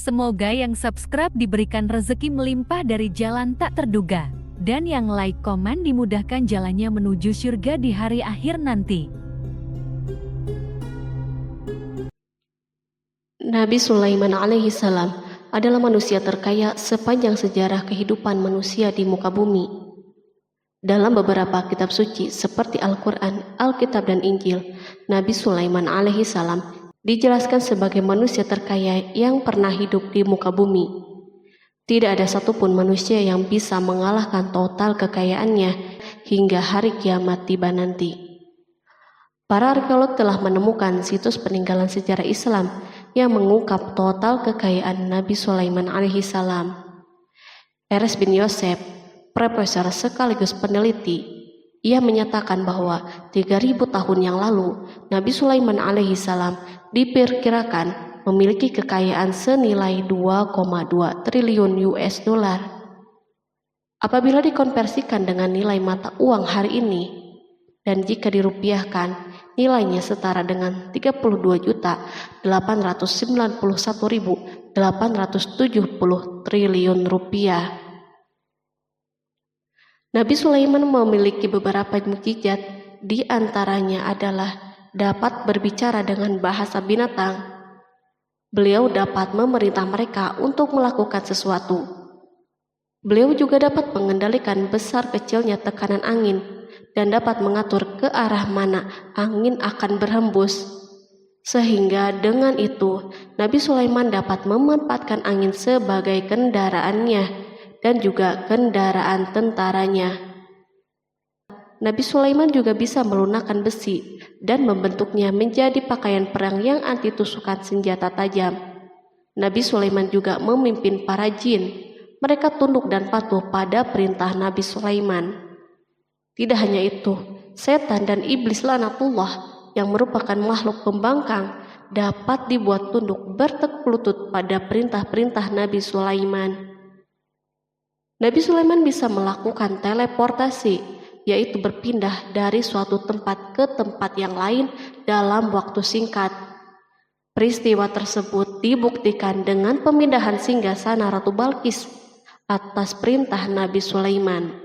Semoga yang subscribe diberikan rezeki melimpah dari jalan tak terduga. Dan yang like komen dimudahkan jalannya menuju surga di hari akhir nanti. Nabi Sulaiman alaihi salam adalah manusia terkaya sepanjang sejarah kehidupan manusia di muka bumi. Dalam beberapa kitab suci seperti Al-Quran, Alkitab, dan Injil, Nabi Sulaiman alaihi salam dijelaskan sebagai manusia terkaya yang pernah hidup di muka bumi. Tidak ada satupun manusia yang bisa mengalahkan total kekayaannya hingga hari kiamat tiba nanti. Para arkeolog telah menemukan situs peninggalan sejarah Islam yang mengungkap total kekayaan Nabi Sulaiman alaihi salam. Eres bin Yosef, profesor sekaligus peneliti, ia menyatakan bahwa 3000 tahun yang lalu Nabi Sulaiman alaihi salam diperkirakan memiliki kekayaan senilai 2,2 triliun US dollar. Apabila dikonversikan dengan nilai mata uang hari ini, dan jika dirupiahkan, nilainya setara dengan 32.891.870 triliun rupiah. Nabi Sulaiman memiliki beberapa mukjizat, di antaranya adalah dapat berbicara dengan bahasa binatang. Beliau dapat memerintah mereka untuk melakukan sesuatu. Beliau juga dapat mengendalikan besar kecilnya tekanan angin dan dapat mengatur ke arah mana angin akan berhembus. Sehingga dengan itu, Nabi Sulaiman dapat memanfaatkan angin sebagai kendaraannya dan juga kendaraan tentaranya. Nabi Sulaiman juga bisa melunakkan besi dan membentuknya menjadi pakaian perang yang anti tusukan senjata tajam. Nabi Sulaiman juga memimpin para jin. Mereka tunduk dan patuh pada perintah Nabi Sulaiman. Tidak hanya itu, setan dan iblis laknatullah yang merupakan makhluk pembangkang dapat dibuat tunduk bertekuk lutut pada perintah-perintah Nabi Sulaiman. Nabi Sulaiman bisa melakukan teleportasi, yaitu berpindah dari suatu tempat ke tempat yang lain dalam waktu singkat. Peristiwa tersebut dibuktikan dengan pemindahan singgasana Ratu Balqis atas perintah Nabi Sulaiman.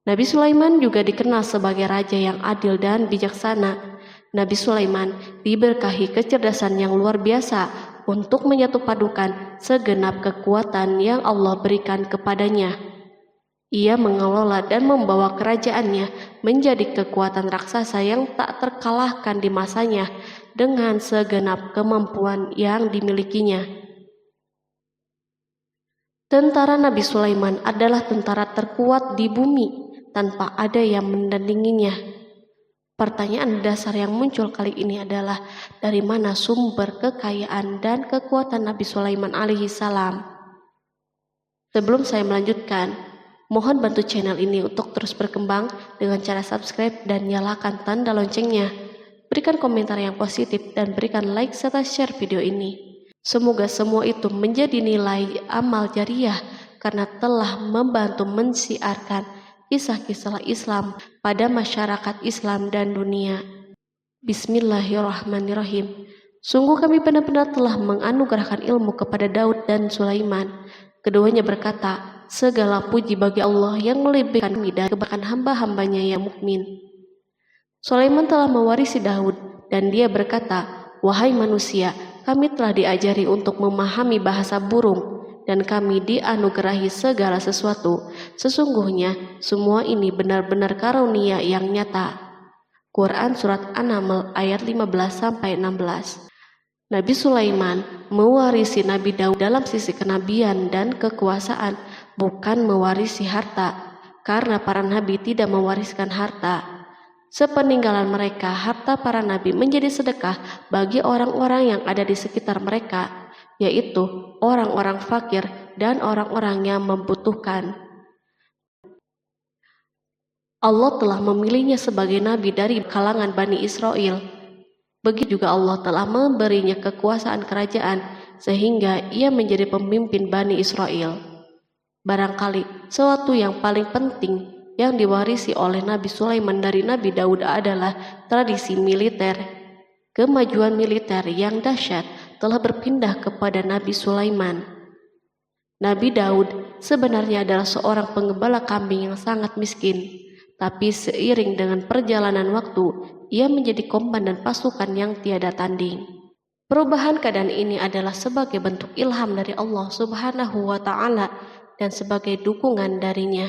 Nabi Sulaiman juga dikenal sebagai raja yang adil dan bijaksana. Nabi Sulaiman diberkahi kecerdasan yang luar biasa untuk menyatupadukan segenap kekuatan yang Allah berikan kepadanya. Ia mengelola dan membawa kerajaannya menjadi kekuatan raksasa yang tak terkalahkan di masanya dengan segenap kemampuan yang dimilikinya. Tentara Nabi Sulaiman adalah tentara terkuat di bumi tanpa ada yang menandinginya. Pertanyaan dasar yang muncul kali ini adalah dari mana sumber kekayaan dan kekuatan Nabi Sulaiman alaihi salam? Sebelum saya melanjutkan, mohon bantu channel ini untuk terus berkembang dengan cara subscribe dan nyalakan tanda loncengnya. Berikan komentar yang positif dan berikan like serta share video ini. Semoga semua itu menjadi nilai amal jariah karena telah membantu mensiarkan kisah-kisah Islam pada masyarakat Islam dan dunia. Bismillahirrahmanirrahim. Sungguh kami benar-benar telah menganugerahkan ilmu kepada Daud dan Sulaiman. Keduanya berkata, segala puji bagi Allah yang melebihkan kami dari kebanyakan hamba-hambanya yang mukmin. Sulaiman telah mewarisi Daud dan dia berkata, wahai manusia, kami telah diajari untuk memahami bahasa burung dan kami dianugerahi segala sesuatu. Sesungguhnya semua ini benar-benar karunia yang nyata. Quran Surat An-Naml ayat 15-16. Nabi Sulaiman mewarisi Nabi Daud dalam sisi kenabian dan kekuasaan, bukan mewarisi harta, karena para nabi tidak mewariskan harta. Sepeninggalan mereka, harta para nabi menjadi sedekah bagi orang-orang yang ada di sekitar mereka, yaitu orang-orang fakir dan orang-orang yang membutuhkan. Allah telah memilihnya sebagai nabi dari kalangan Bani Israel. Begitu juga Allah telah memberinya kekuasaan kerajaan sehingga ia menjadi pemimpin Bani Israel. Barangkali sesuatu yang paling penting yang diwarisi oleh Nabi Sulaiman dari Nabi Daud adalah tradisi militer. Kemajuan militer yang dahsyat telah berpindah kepada Nabi Sulaiman. Nabi Daud sebenarnya adalah seorang penggembala kambing yang sangat miskin, tapi seiring dengan perjalanan waktu, ia menjadi komandan pasukan yang tiada tanding. Perubahan keadaan ini adalah sebagai bentuk ilham dari Allah Subhanahu wa Ta'ala dan sebagai dukungan darinya.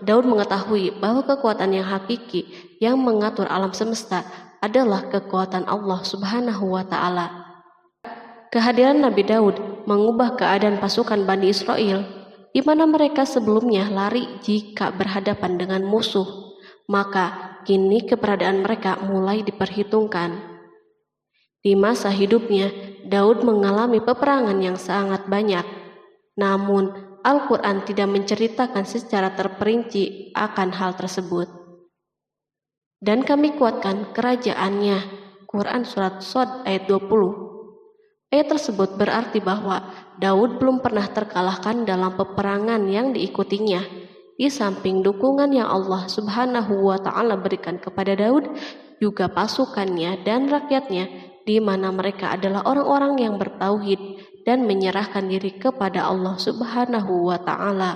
Daud mengetahui bahwa kekuatan yang hakiki yang mengatur alam semesta adalah kekuatan Allah Subhanahu wa Ta'ala. Kehadiran Nabi Daud mengubah keadaan pasukan Bani Israel, di mana mereka sebelumnya lari jika berhadapan dengan musuh, maka kini keberadaan mereka mulai diperhitungkan. Di masa hidupnya, Daud mengalami peperangan yang sangat banyak, namun Al-Quran tidak menceritakan secara terperinci akan hal tersebut. Dan kami kuatkan kerajaannya. Quran Surat Shad ayat 20. Ayat tersebut berarti bahwa Daud belum pernah terkalahkan dalam peperangan yang diikutinya. Di samping dukungan yang Allah Subhanahu wa Ta'ala berikan kepada Daud, juga pasukannya dan rakyatnya, di mana mereka adalah orang-orang yang bertauhid dan menyerahkan diri kepada Allah Subhanahu wa Ta'ala.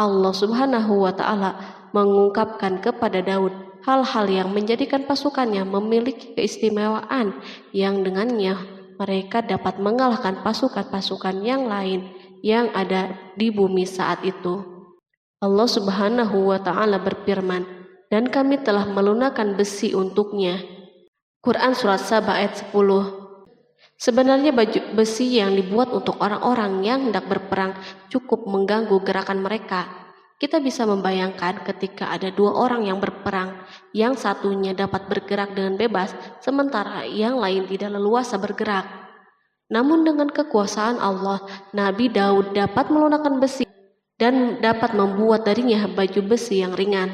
Allah Subhanahu wa Ta'ala mengungkapkan kepada Daud hal-hal yang menjadikan pasukannya memiliki keistimewaan yang dengannya mereka dapat mengalahkan pasukan-pasukan yang lain yang ada di bumi saat itu. Allah Subhanahu wa Ta'ala berfirman, dan kami telah melunakkan besi untuknya. Quran Surat Saba ayat 10. Sebenarnya baju besi yang dibuat untuk orang-orang yang hendak berperang cukup mengganggu gerakan mereka. Kita bisa membayangkan ketika ada dua orang yang berperang, yang satunya dapat bergerak dengan bebas, sementara yang lain tidak leluasa bergerak. Namun dengan kekuasaan Allah, Nabi Daud dapat melunakkan besi dan dapat membuat darinya baju besi yang ringan.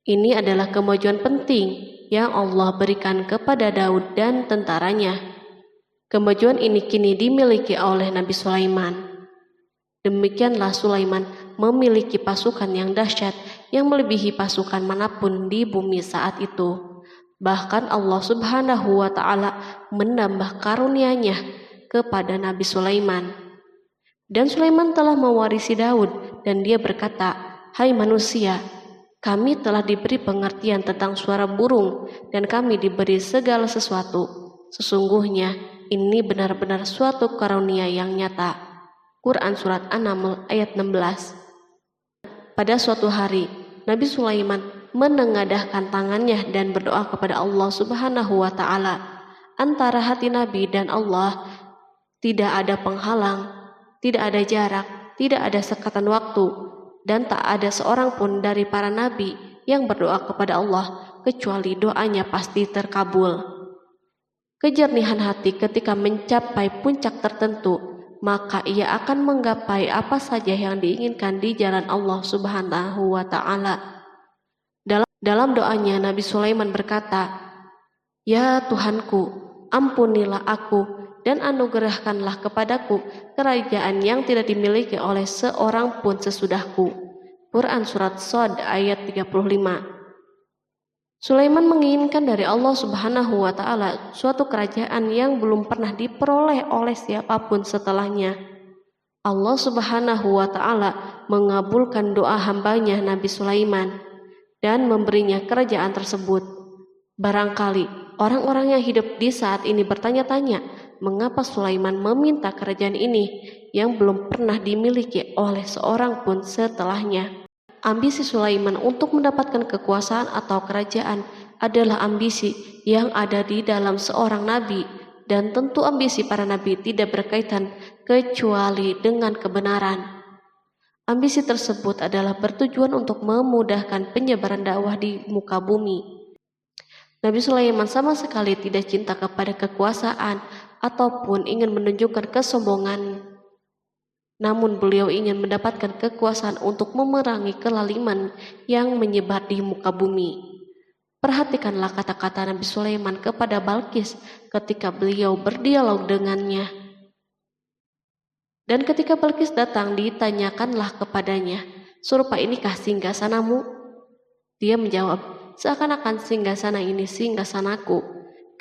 Ini adalah kemajuan penting yang Allah berikan kepada Daud dan tentaranya. Kemajuan ini kini dimiliki oleh Nabi Sulaiman. Demikianlah Sulaiman memiliki pasukan yang dahsyat yang melebihi pasukan manapun di bumi saat itu. Bahkan Allah Subhanahu wa Ta'ala menambah karunia-Nya kepada Nabi Sulaiman. Dan Sulaiman telah mewarisi Daud dan dia berkata, "Hai manusia, kami telah diberi pengertian tentang suara burung dan kami diberi segala sesuatu. Sesungguhnya ini benar-benar suatu karunia yang nyata." Quran Surat An-Naml ayat 16. Pada suatu hari, Nabi Sulaiman menengadahkan tangannya dan berdoa kepada Allah Subhanahu wa Ta'ala. Antara hati Nabi dan Allah tidak ada penghalang, tidak ada jarak, tidak ada sekatan waktu, dan tak ada seorang pun dari para nabi yang berdoa kepada Allah kecuali doanya pasti terkabul. Kejernihan hati ketika mencapai puncak tertentu, maka ia akan menggapai apa saja yang diinginkan di jalan Allah Subhanahu wa Ta'ala. Dalam doanya Nabi Sulaiman berkata, "Ya Tuhanku, ampunilah aku dan anugerahkanlah kepadaku kerajaan yang tidak dimiliki oleh seorang pun sesudahku." Quran Surat Shad ayat 35. Sulaiman menginginkan dari Allah Subhanahu wa Ta'ala suatu kerajaan yang belum pernah diperoleh oleh siapapun setelahnya. Allah Subhanahu wa Ta'ala mengabulkan doa hambanya Nabi Sulaiman dan memberinya kerajaan tersebut. Barangkali orang-orang yang hidup di saat ini bertanya-tanya, mengapa Sulaiman meminta kerajaan ini yang belum pernah dimiliki oleh seorang pun setelahnya. Ambisi Sulaiman untuk mendapatkan kekuasaan atau kerajaan adalah ambisi yang ada di dalam seorang nabi, dan tentu ambisi para nabi tidak berkaitan kecuali dengan kebenaran. Ambisi tersebut adalah bertujuan untuk memudahkan penyebaran dakwah di muka bumi. Nabi Sulaiman sama sekali tidak cinta kepada kekuasaan ataupun ingin menunjukkan kesombongan. Namun beliau ingin mendapatkan kekuasaan untuk memerangi kelaliman yang menyebar di muka bumi. Perhatikanlah kata-kata Nabi Sulaiman kepada Balqis ketika beliau berdialog dengannya. Dan ketika Balqis datang, ditanyakanlah kepadanya, "Serupa inikah singgasanamu?" Dia menjawab, "Seakan-akan singgasana ini singgasanaku,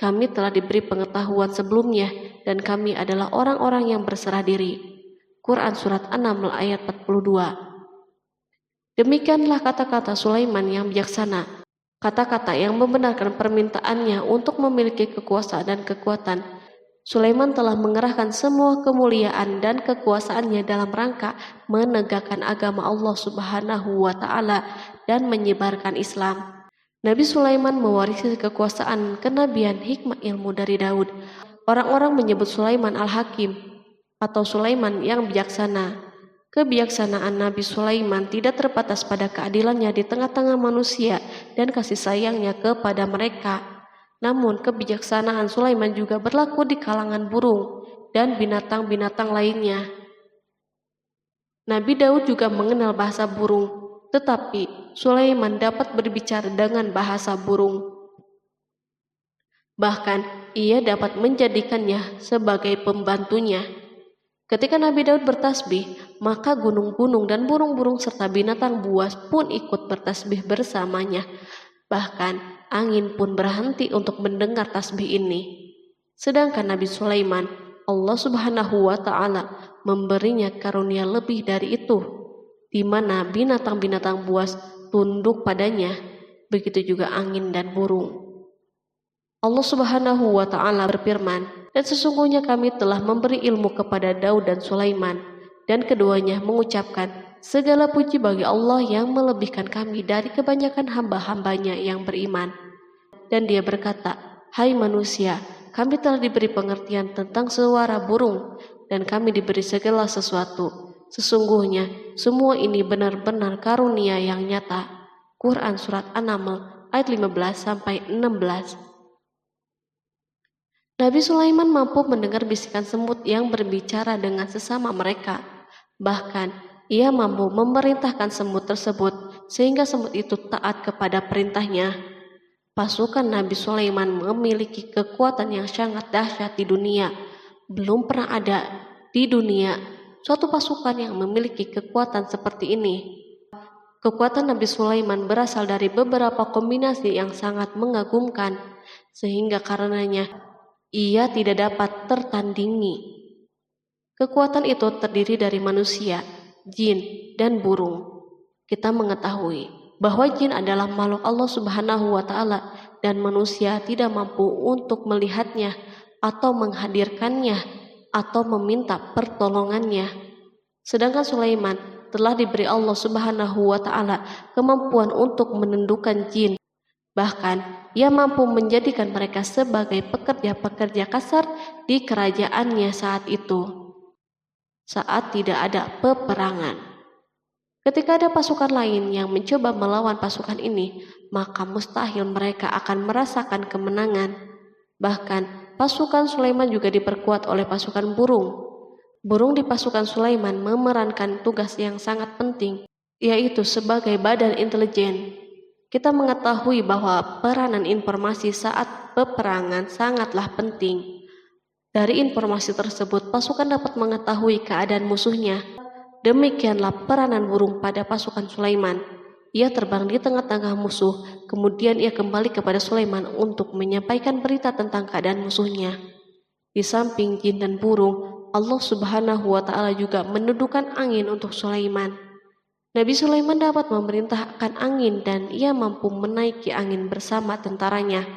kami telah diberi pengetahuan sebelumnya dan kami adalah orang-orang yang berserah diri. Quran Surat An-Naml ayat 42. Demikianlah kata-kata Sulaiman yang bijaksana, kata-kata yang membenarkan permintaannya untuk memiliki kekuasaan dan kekuatan. Sulaiman telah mengerahkan semua kemuliaan dan kekuasaannya dalam rangka menegakkan agama Allah Subhanahu wa Ta'ala dan menyebarkan Islam. Nabi Sulaiman mewarisi kekuasaan, kenabian, hikmah ilmu dari Daud. Orang-orang menyebut Sulaiman Al-Hakim atau Sulaiman yang bijaksana. Kebijaksanaan Nabi Sulaiman tidak terbatas pada keadilannya di tengah-tengah manusia dan kasih sayangnya kepada mereka. Namun kebijaksanaan Sulaiman juga berlaku di kalangan burung dan binatang-binatang lainnya. Nabi Daud juga mengenal bahasa burung, tetapi Sulaiman dapat berbicara dengan bahasa burung. Bahkan ia dapat menjadikannya sebagai pembantunya. Ketika Nabi Daud bertasbih, maka gunung-gunung dan burung-burung serta binatang buas pun ikut bertasbih bersamanya. Bahkan angin pun berhenti untuk mendengar tasbih ini. Sedangkan Nabi Sulaiman, Allah Subhanahu wa Ta'ala memberinya karunia lebih dari itu, di mana binatang-binatang buas tunduk padanya, begitu juga angin dan burung. Allah Subhanahu wa Ta'ala berfirman, dan sesungguhnya kami telah memberi ilmu kepada Daud dan Sulaiman, dan keduanya mengucapkan, segala puji bagi Allah yang melebihkan kami dari kebanyakan hamba-hambanya yang beriman. Dan dia berkata, hai manusia, kami telah diberi pengertian tentang suara burung, dan kami diberi segala sesuatu. Sesungguhnya semua ini benar-benar karunia yang nyata. Quran Surat An-Naml ayat 15-16. Nabi Sulaiman mampu mendengar bisikan semut yang berbicara dengan sesama mereka. Bahkan ia mampu memerintahkan semut tersebut sehingga semut itu taat kepada perintahnya. Pasukan Nabi Sulaiman memiliki kekuatan yang sangat dahsyat di dunia. Belum pernah ada di dunia suatu pasukan yang memiliki kekuatan seperti ini. Kekuatan Nabi Sulaiman berasal dari beberapa kombinasi yang sangat mengagumkan, sehingga karenanya ia tidak dapat tertandingi. Kekuatan itu terdiri dari manusia, jin, dan burung. Kita mengetahui bahwa jin adalah makhluk Allah Subhanahu wa Ta'ala dan manusia tidak mampu untuk melihatnya atau menghadirkannya atau meminta pertolongannya. Sedangkan Sulaiman telah diberi Allah Subhanahu wa Ta'ala kemampuan untuk menundukkan jin. Bahkan ia mampu menjadikan mereka sebagai pekerja-pekerja kasar di kerajaannya saat itu, saat tidak ada peperangan. Ketika ada pasukan lain yang mencoba melawan pasukan ini, maka mustahil mereka akan merasakan kemenangan. Bahkan pasukan Sulaiman juga diperkuat oleh pasukan burung. Burung di pasukan Sulaiman memerankan tugas yang sangat penting, yaitu sebagai badan intelijen. Kita mengetahui bahwa peranan informasi saat peperangan sangatlah penting. Dari informasi tersebut, pasukan dapat mengetahui keadaan musuhnya. Demikianlah peranan burung pada pasukan Sulaiman. Ia terbang di tengah-tengah musuh, kemudian ia kembali kepada Sulaiman untuk menyampaikan berita tentang keadaan musuhnya. Di samping jin dan burung, Allah Subhanahu wa Ta'ala juga menundukkan angin untuk Sulaiman. Nabi Sulaiman dapat memerintahkan angin dan ia mampu menaiki angin bersama tentaranya.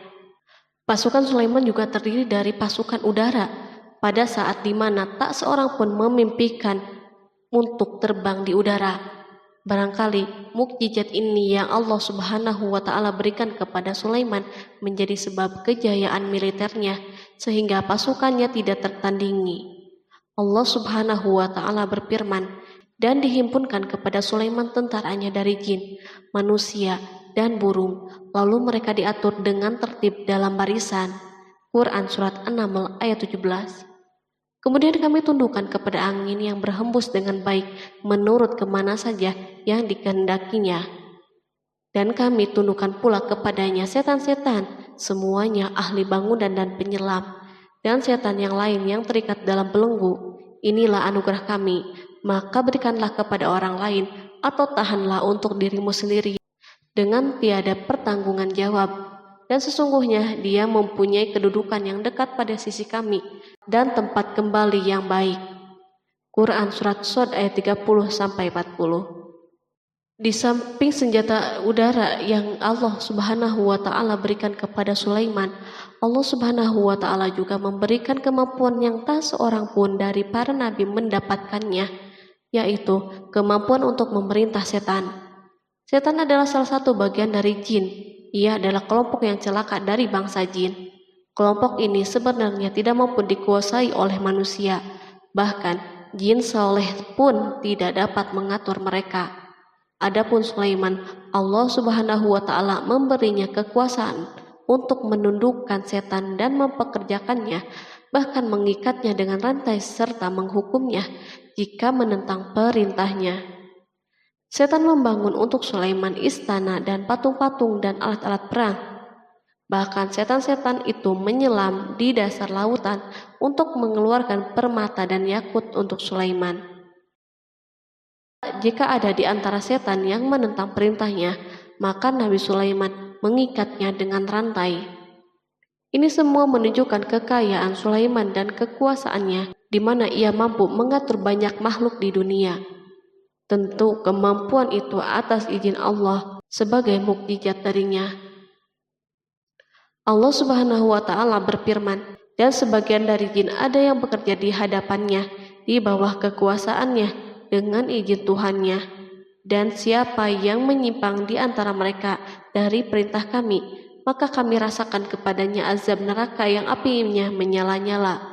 Pasukan Sulaiman juga terdiri dari pasukan udara pada saat di mana tak seorang pun memimpikan untuk terbang di udara. Barangkali mukjizat ini yang Allah Subhanahu wa Ta'ala berikan kepada Sulaiman menjadi sebab kejayaan militernya sehingga pasukannya tidak tertandingi. Allah Subhanahu wa Ta'ala berfirman, dan dihimpunkan kepada Sulaiman tentaranya dari jin, manusia, dan burung, lalu mereka diatur dengan tertib dalam barisan. Quran Surat An-Naml ayat 17. Kemudian kami tundukkan kepada angin yang berhembus dengan baik menurut kemana saja yang dikehendakinya. Dan kami tundukkan pula kepadanya setan-setan, semuanya ahli bangunan dan penyelam, dan setan yang lain yang terikat dalam belenggu. Inilah anugerah kami, maka berikanlah kepada orang lain atau tahanlah untuk dirimu sendiri dengan tiada pertanggungan jawab. dan sesungguhnya dia mempunyai kedudukan yang dekat pada sisi kami dan tempat kembali yang baik. Quran Surat Shad ayat 30-40. Di samping senjata udara yang Allah Subhanahu wa Ta'ala berikan kepada Sulaiman, Allah Subhanahu wa Ta'ala juga memberikan kemampuan yang tak seorang pun dari para nabi mendapatkannya, yaitu kemampuan untuk memerintah setan. Setan adalah salah satu bagian dari jin. Ia adalah kelompok yang celaka dari bangsa jin. Kelompok ini sebenarnya tidak mampu dikuasai oleh manusia. Bahkan jin soleh pun tidak dapat mengatur mereka. Adapun Sulaiman, Allah Subhanahu wa Ta'ala memberinya kekuasaan untuk menundukkan setan dan mempekerjakannya, bahkan mengikatnya dengan rantai serta menghukumnya jika menentang perintahnya. Setan membangun untuk Sulaiman istana dan patung-patung dan alat-alat perang. Bahkan setan-setan itu menyelam di dasar lautan untuk mengeluarkan permata dan yakut untuk Sulaiman. Jika ada di antara setan yang menentang perintahnya, maka Nabi Sulaiman mengikatnya dengan rantai. Ini semua menunjukkan kekayaan Sulaiman dan kekuasaannya, di mana ia mampu mengatur banyak makhluk di dunia. Tentu kemampuan itu atas izin Allah sebagai mukjizat darinya. Allah Subhanahu wa Ta'ala berfirman, dan sebagian dari jin ada yang bekerja di hadapannya di bawah kekuasaannya dengan izin Tuhannya, dan siapa yang menyimpang di antara mereka dari perintah kami, maka kami rasakan kepadanya azab neraka yang apinya menyala-nyala.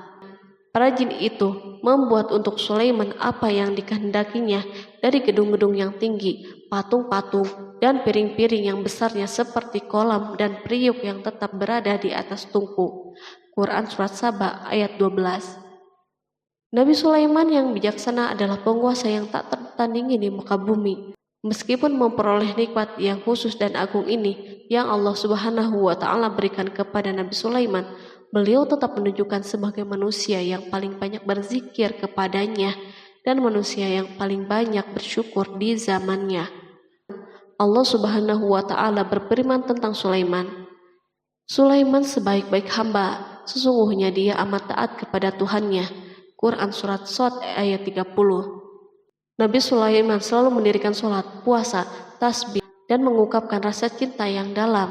Para jin itu membuat untuk Sulaiman apa yang dikehendakinya dari gedung-gedung yang tinggi, patung-patung, dan piring-piring yang besarnya seperti kolam dan periuk yang tetap berada di atas tungku. Quran Surat Saba ayat 12. Nabi Sulaiman yang bijaksana adalah penguasa yang tak tertandingi di muka bumi. Meskipun memperoleh nikmat yang khusus dan agung ini yang Allah Subhanahu wa Ta'ala berikan kepada Nabi Sulaiman, beliau tetap menunjukkan sebagai manusia yang paling banyak berzikir kepadanya dan manusia yang paling banyak bersyukur di zamannya. Allah Subhanahu wa Ta'ala berfirman tentang Sulaiman, Sulaiman sebaik-baik hamba, sesungguhnya dia amat taat kepada Tuhannya. Quran Surat Shad ayat 30. Nabi Sulaiman selalu mendirikan sholat, puasa, tasbih, dan mengungkapkan rasa cinta yang dalam.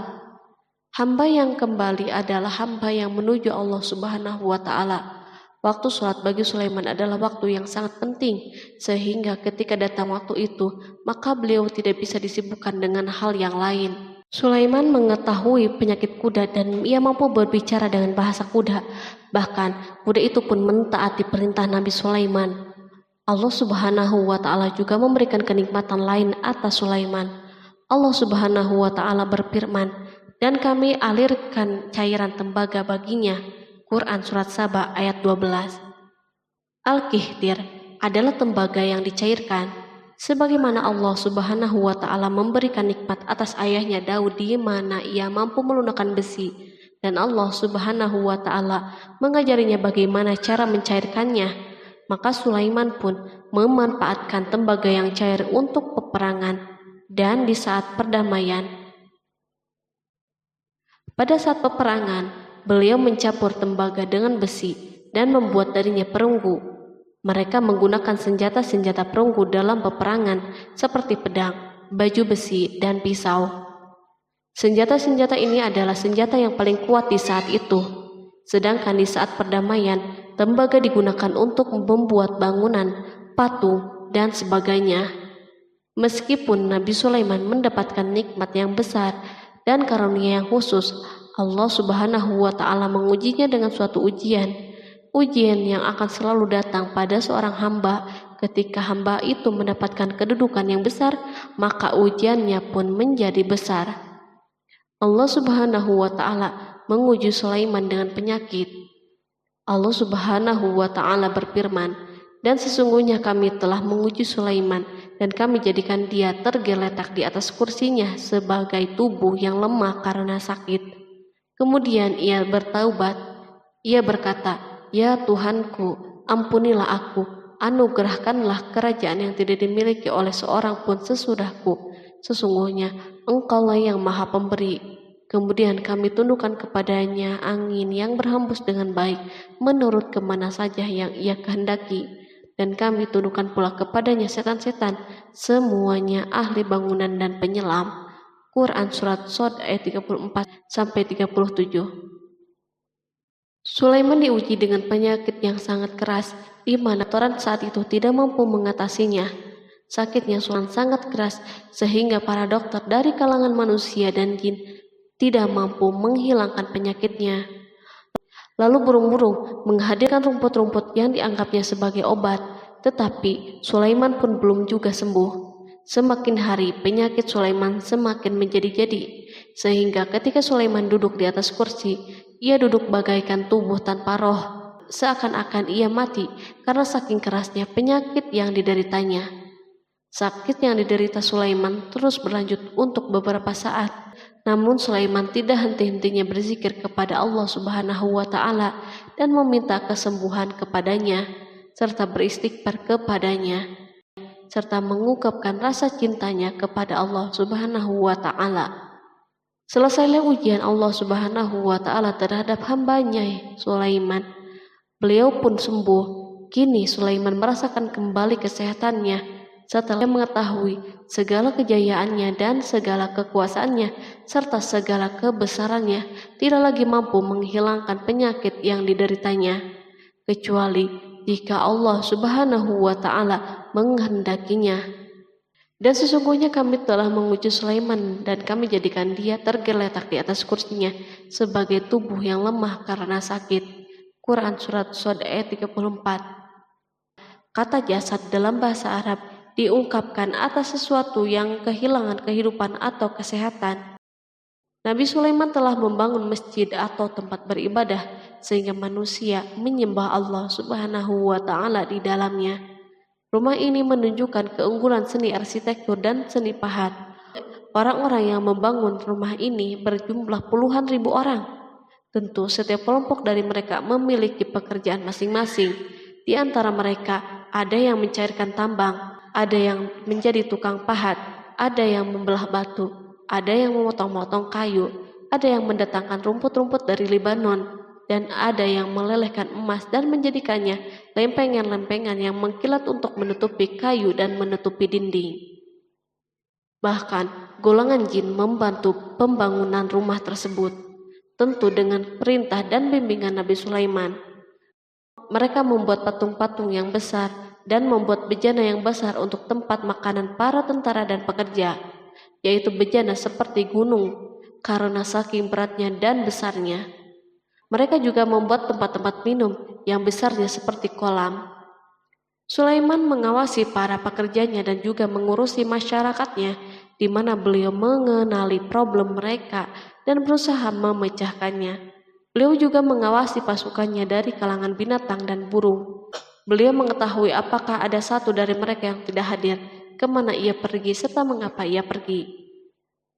Hamba yang kembali adalah hamba yang menuju Allah Subhanahu wa Ta'ala. Waktu sholat bagi Sulaiman adalah waktu yang sangat penting, sehingga ketika datang waktu itu, maka beliau tidak bisa disibukkan dengan hal yang lain. Sulaiman mengetahui penyakit kuda dan ia mampu berbicara dengan bahasa kuda. Bahkan kuda itu pun mentaati perintah Nabi Sulaiman. Allah Subhanahu wa Ta'ala juga memberikan kenikmatan lain atas Sulaiman. Allah Subhanahu wa Ta'ala berfirman, dan kami alirkan cairan tembaga baginya. Quran Surat Saba ayat 12. Al-Kihtir adalah tembaga yang dicairkan. Sebagaimana Allah Subhanahu wa Ta'ala memberikan nikmat atas ayahnya Daud di mana ia mampu melunakkan besi, dan Allah Subhanahu wa Ta'ala mengajarinya bagaimana cara mencairkannya, maka Sulaiman pun memanfaatkan tembaga yang cair untuk peperangan dan di saat perdamaian. Pada saat peperangan, beliau mencampur tembaga dengan besi dan membuat darinya perunggu. Mereka menggunakan senjata-senjata perunggu dalam peperangan seperti pedang, baju besi, dan pisau. Senjata-senjata ini adalah senjata yang paling kuat di saat itu. Sedangkan di saat perdamaian, tembaga digunakan untuk membuat bangunan, patung, dan sebagainya. Meskipun Nabi Sulaiman mendapatkan nikmat yang besar dan karunia yang khusus, Allah Subhanahu wa Ta'ala mengujinya dengan suatu ujian yang akan selalu datang pada seorang hamba. Ketika hamba itu mendapatkan kedudukan yang besar, maka ujiannya pun menjadi besar. Allah Subhanahu wa Ta'ala menguji Sulaiman dengan penyakit. Allah Subhanahu wa Ta'ala berfirman, dan sesungguhnya kami telah menguji Sulaiman dan kami jadikan dia tergeletak di atas kursinya sebagai tubuh yang lemah karena sakit. Kemudian ia bertaubat. Ia berkata, Ya Tuhanku, ampunilah aku, anugerahkanlah kerajaan yang tidak dimiliki oleh seorang pun sesudahku. Sesungguhnya Engkaulah yang Maha Pemberi. Kemudian kami tundukkan kepadanya angin yang berhembus dengan baik menurut kemana saja yang ia kehendaki. Dan kami tundukkan pula kepadanya setan-setan, semuanya ahli bangunan dan penyelam. Quran Surat Shod ayat 34-37. Sulaiman diuji dengan penyakit yang sangat keras, di mana Toran saat itu tidak mampu mengatasinya. Sakitnya Sulaiman sangat keras, sehingga para dokter dari kalangan manusia dan jin tidak mampu menghilangkan penyakitnya. Lalu burung-burung menghadirkan rumput-rumput yang dianggapnya sebagai obat, tetapi Sulaiman pun belum juga sembuh. Semakin hari penyakit Sulaiman semakin menjadi-jadi, sehingga ketika Sulaiman duduk di atas kursi, ia duduk bagaikan tubuh tanpa roh, seakan-akan ia mati karena saking kerasnya penyakit yang dideritanya. Sakit yang diderita Sulaiman terus berlanjut untuk beberapa saat. Namun Sulaiman tidak henti-hentinya berzikir kepada Allah Subhanahu wa Ta'ala dan meminta kesembuhan kepadanya, serta beristighfar kepadanya, serta mengungkapkan rasa cintanya kepada Allah Subhanahu wa Ta'ala. Selesailah ujian Allah Subhanahu wa Ta'ala terhadap hambanya Sulaiman. Beliau pun sembuh. Kini Sulaiman merasakan kembali kesehatannya setelah mengetahui segala kejayaannya dan segala kekuasaannya serta segala kebesarannya tidak lagi mampu menghilangkan penyakit yang dideritanya, kecuali jika Allah Subhanahu wa Ta'ala menghendakinya. Dan sesungguhnya kami telah menguji Sulaiman dan kami jadikan dia tergeletak di atas kursinya sebagai tubuh yang lemah karena sakit. Quran Surat Shod ayat 34. Kata jasad dalam bahasa Arab diungkapkan atas sesuatu yang kehilangan kehidupan atau kesehatan. Nabi Sulaiman telah membangun masjid atau tempat beribadah sehingga manusia menyembah Allah Subhanahu wa Ta'ala di dalamnya. Rumah ini menunjukkan keunggulan seni arsitektur dan seni pahat. Orang-orang yang membangun rumah ini berjumlah puluhan ribu orang. Tentu setiap kelompok dari mereka memiliki pekerjaan masing-masing. Di antara mereka ada yang mencairkan tambang, ada yang menjadi tukang pahat, ada yang membelah batu, ada yang memotong-motong kayu, ada yang mendatangkan rumput-rumput dari Libanon, dan ada yang melelehkan emas dan menjadikannya lempengan-lempengan yang mengkilat untuk menutupi kayu dan menutupi dinding. Bahkan golongan jin membantu pembangunan rumah tersebut, tentu dengan perintah dan bimbingan Nabi Sulaiman. Mereka membuat patung-patung yang besar dan membuat bejana yang besar untuk tempat makanan para tentara dan pekerja, yaitu bejana seperti gunung karena saking beratnya dan besarnya. Mereka juga membuat tempat-tempat minum yang besarnya seperti kolam. Sulaiman mengawasi para pekerjanya dan juga mengurusi masyarakatnya, di mana beliau mengenali problem mereka dan berusaha memecahkannya. Beliau juga mengawasi pasukannya dari kalangan binatang dan burung. Beliau mengetahui apakah ada satu dari mereka yang tidak hadir, kemana ia pergi, serta mengapa ia pergi.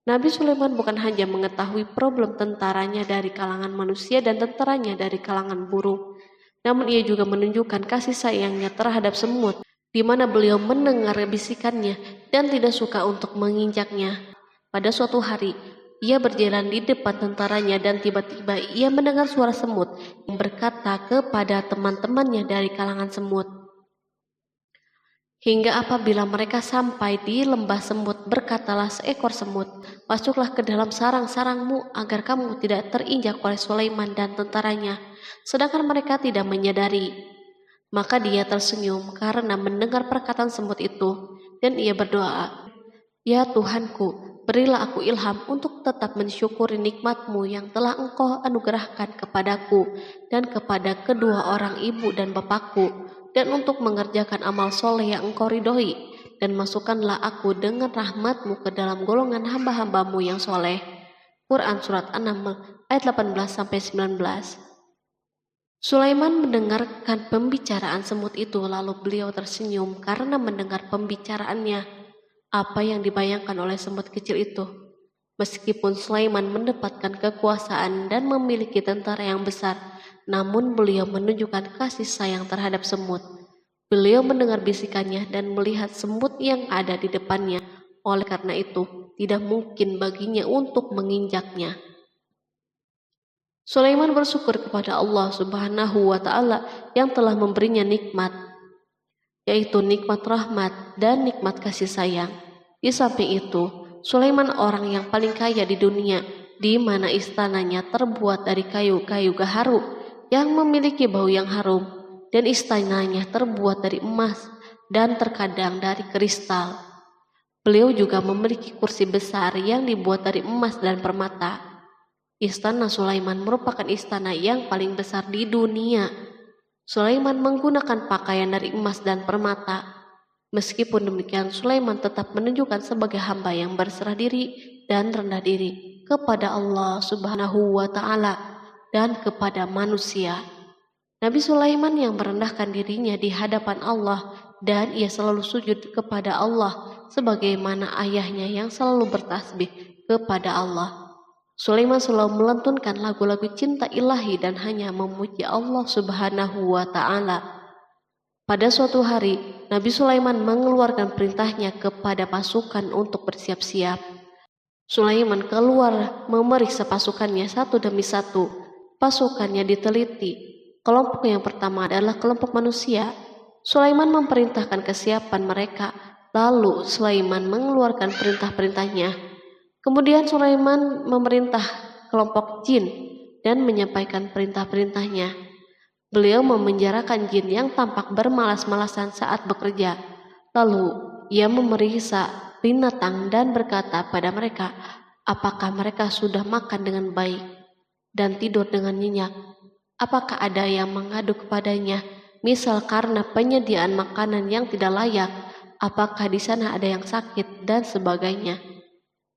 Nabi Sulaiman bukan hanya mengetahui problem tentaranya dari kalangan manusia dan tentaranya dari kalangan burung, namun ia juga menunjukkan kasih sayangnya terhadap semut, di mana beliau mendengar bisikannya dan tidak suka untuk menginjaknya. Pada suatu hari, ia berjalan di depan tentaranya dan tiba-tiba ia mendengar suara semut yang berkata kepada teman-temannya dari kalangan semut. Hingga apabila mereka sampai di lembah semut, berkatalah seekor semut, "Masuklah ke dalam sarang-sarangmu agar kamu tidak terinjak oleh Sulaiman dan tentaranya." Sedangkan mereka tidak menyadari. Maka dia tersenyum karena mendengar perkataan semut itu, dan ia berdoa, "Ya Tuhanku, berilah aku ilham untuk tetap mensyukuri nikmat-Mu yang telah Engkau anugerahkan kepadaku dan kepada kedua orang ibu dan bapakku, dan untuk mengerjakan amal soleh yang Engkau ridhoi, dan masukkanlah aku dengan rahmat-Mu ke dalam golongan hamba-hamba-Mu yang soleh." Quran Surat An-Naml ayat 18-19. Sulaiman mendengarkan pembicaraan semut itu, lalu beliau tersenyum karena mendengar pembicaraannya. Apa yang dibayangkan oleh semut kecil itu? Meskipun Sulaiman mendapatkan kekuasaan dan memiliki tentara yang besar, namun beliau menunjukkan kasih sayang terhadap semut. Beliau mendengar bisikannya dan melihat semut yang ada di depannya. Oleh karena itu, tidak mungkin baginya untuk menginjaknya. Sulaiman bersyukur kepada Allah Subhanahu wa Ta'ala yang telah memberinya nikmat, yaitu nikmat rahmat dan nikmat kasih sayang. Di samping itu, Sulaiman orang yang paling kaya di dunia, di mana istananya terbuat dari kayu-kayu gaharu yang memiliki bau yang harum, dan istananya terbuat dari emas dan terkadang dari kristal. Beliau juga memiliki kursi besar yang dibuat dari emas dan permata. Istana Sulaiman merupakan istana yang paling besar di dunia. Sulaiman menggunakan pakaian dari emas dan permata. Meskipun demikian, Sulaiman tetap menunjukkan sebagai hamba yang berserah diri dan rendah diri kepada Allah Subhanahu wa Ta'ala dan kepada manusia. Nabi Sulaiman yang merendahkan dirinya di hadapan Allah, dan ia selalu sujud kepada Allah sebagaimana ayahnya yang selalu bertasbih kepada Allah. Sulaiman selalu melantunkan lagu-lagu cinta ilahi dan hanya memuji Allah Subhanahu wa Ta'ala. Pada suatu hari, Nabi Sulaiman mengeluarkan perintahnya kepada pasukan untuk bersiap-siap. Sulaiman keluar memeriksa pasukannya satu demi satu. Pasukannya diteliti. Kelompok yang pertama adalah kelompok manusia. Sulaiman memerintahkan kesiapan mereka, lalu Sulaiman mengeluarkan perintah-perintahnya. Kemudian Sulaiman memerintah kelompok jin dan menyampaikan perintah-perintahnya. Beliau memenjarakan jin yang tampak bermalas-malasan saat bekerja. Lalu ia memeriksa binatang dan berkata pada mereka, apakah mereka sudah makan dengan baik dan tidur dengan nyenyak? Apakah ada yang mengadu kepadanya, misal karena penyediaan makanan yang tidak layak? Apakah di sana ada yang sakit dan sebagainya?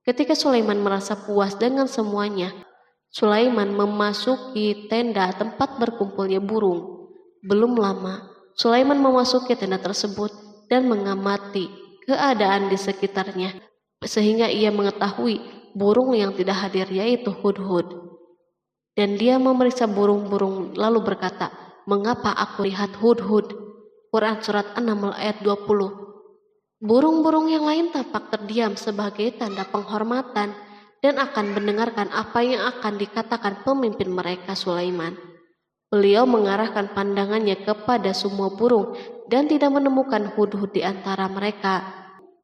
Ketika Sulaiman merasa puas dengan semuanya, Sulaiman memasuki tenda tempat berkumpulnya burung. Belum lama, Sulaiman memasuki tenda tersebut dan mengamati keadaan di sekitarnya, sehingga ia mengetahui burung yang tidak hadir yaitu hudhud. Dan dia memeriksa burung-burung lalu berkata, mengapa aku lihat hudhud? Quran Surat An-Naml ayat 20. Burung-burung yang lain tampak terdiam sebagai tanda penghormatan dan akan mendengarkan apa yang akan dikatakan pemimpin mereka Sulaiman. Beliau mengarahkan pandangannya kepada semua burung dan tidak menemukan hudhud di antara mereka.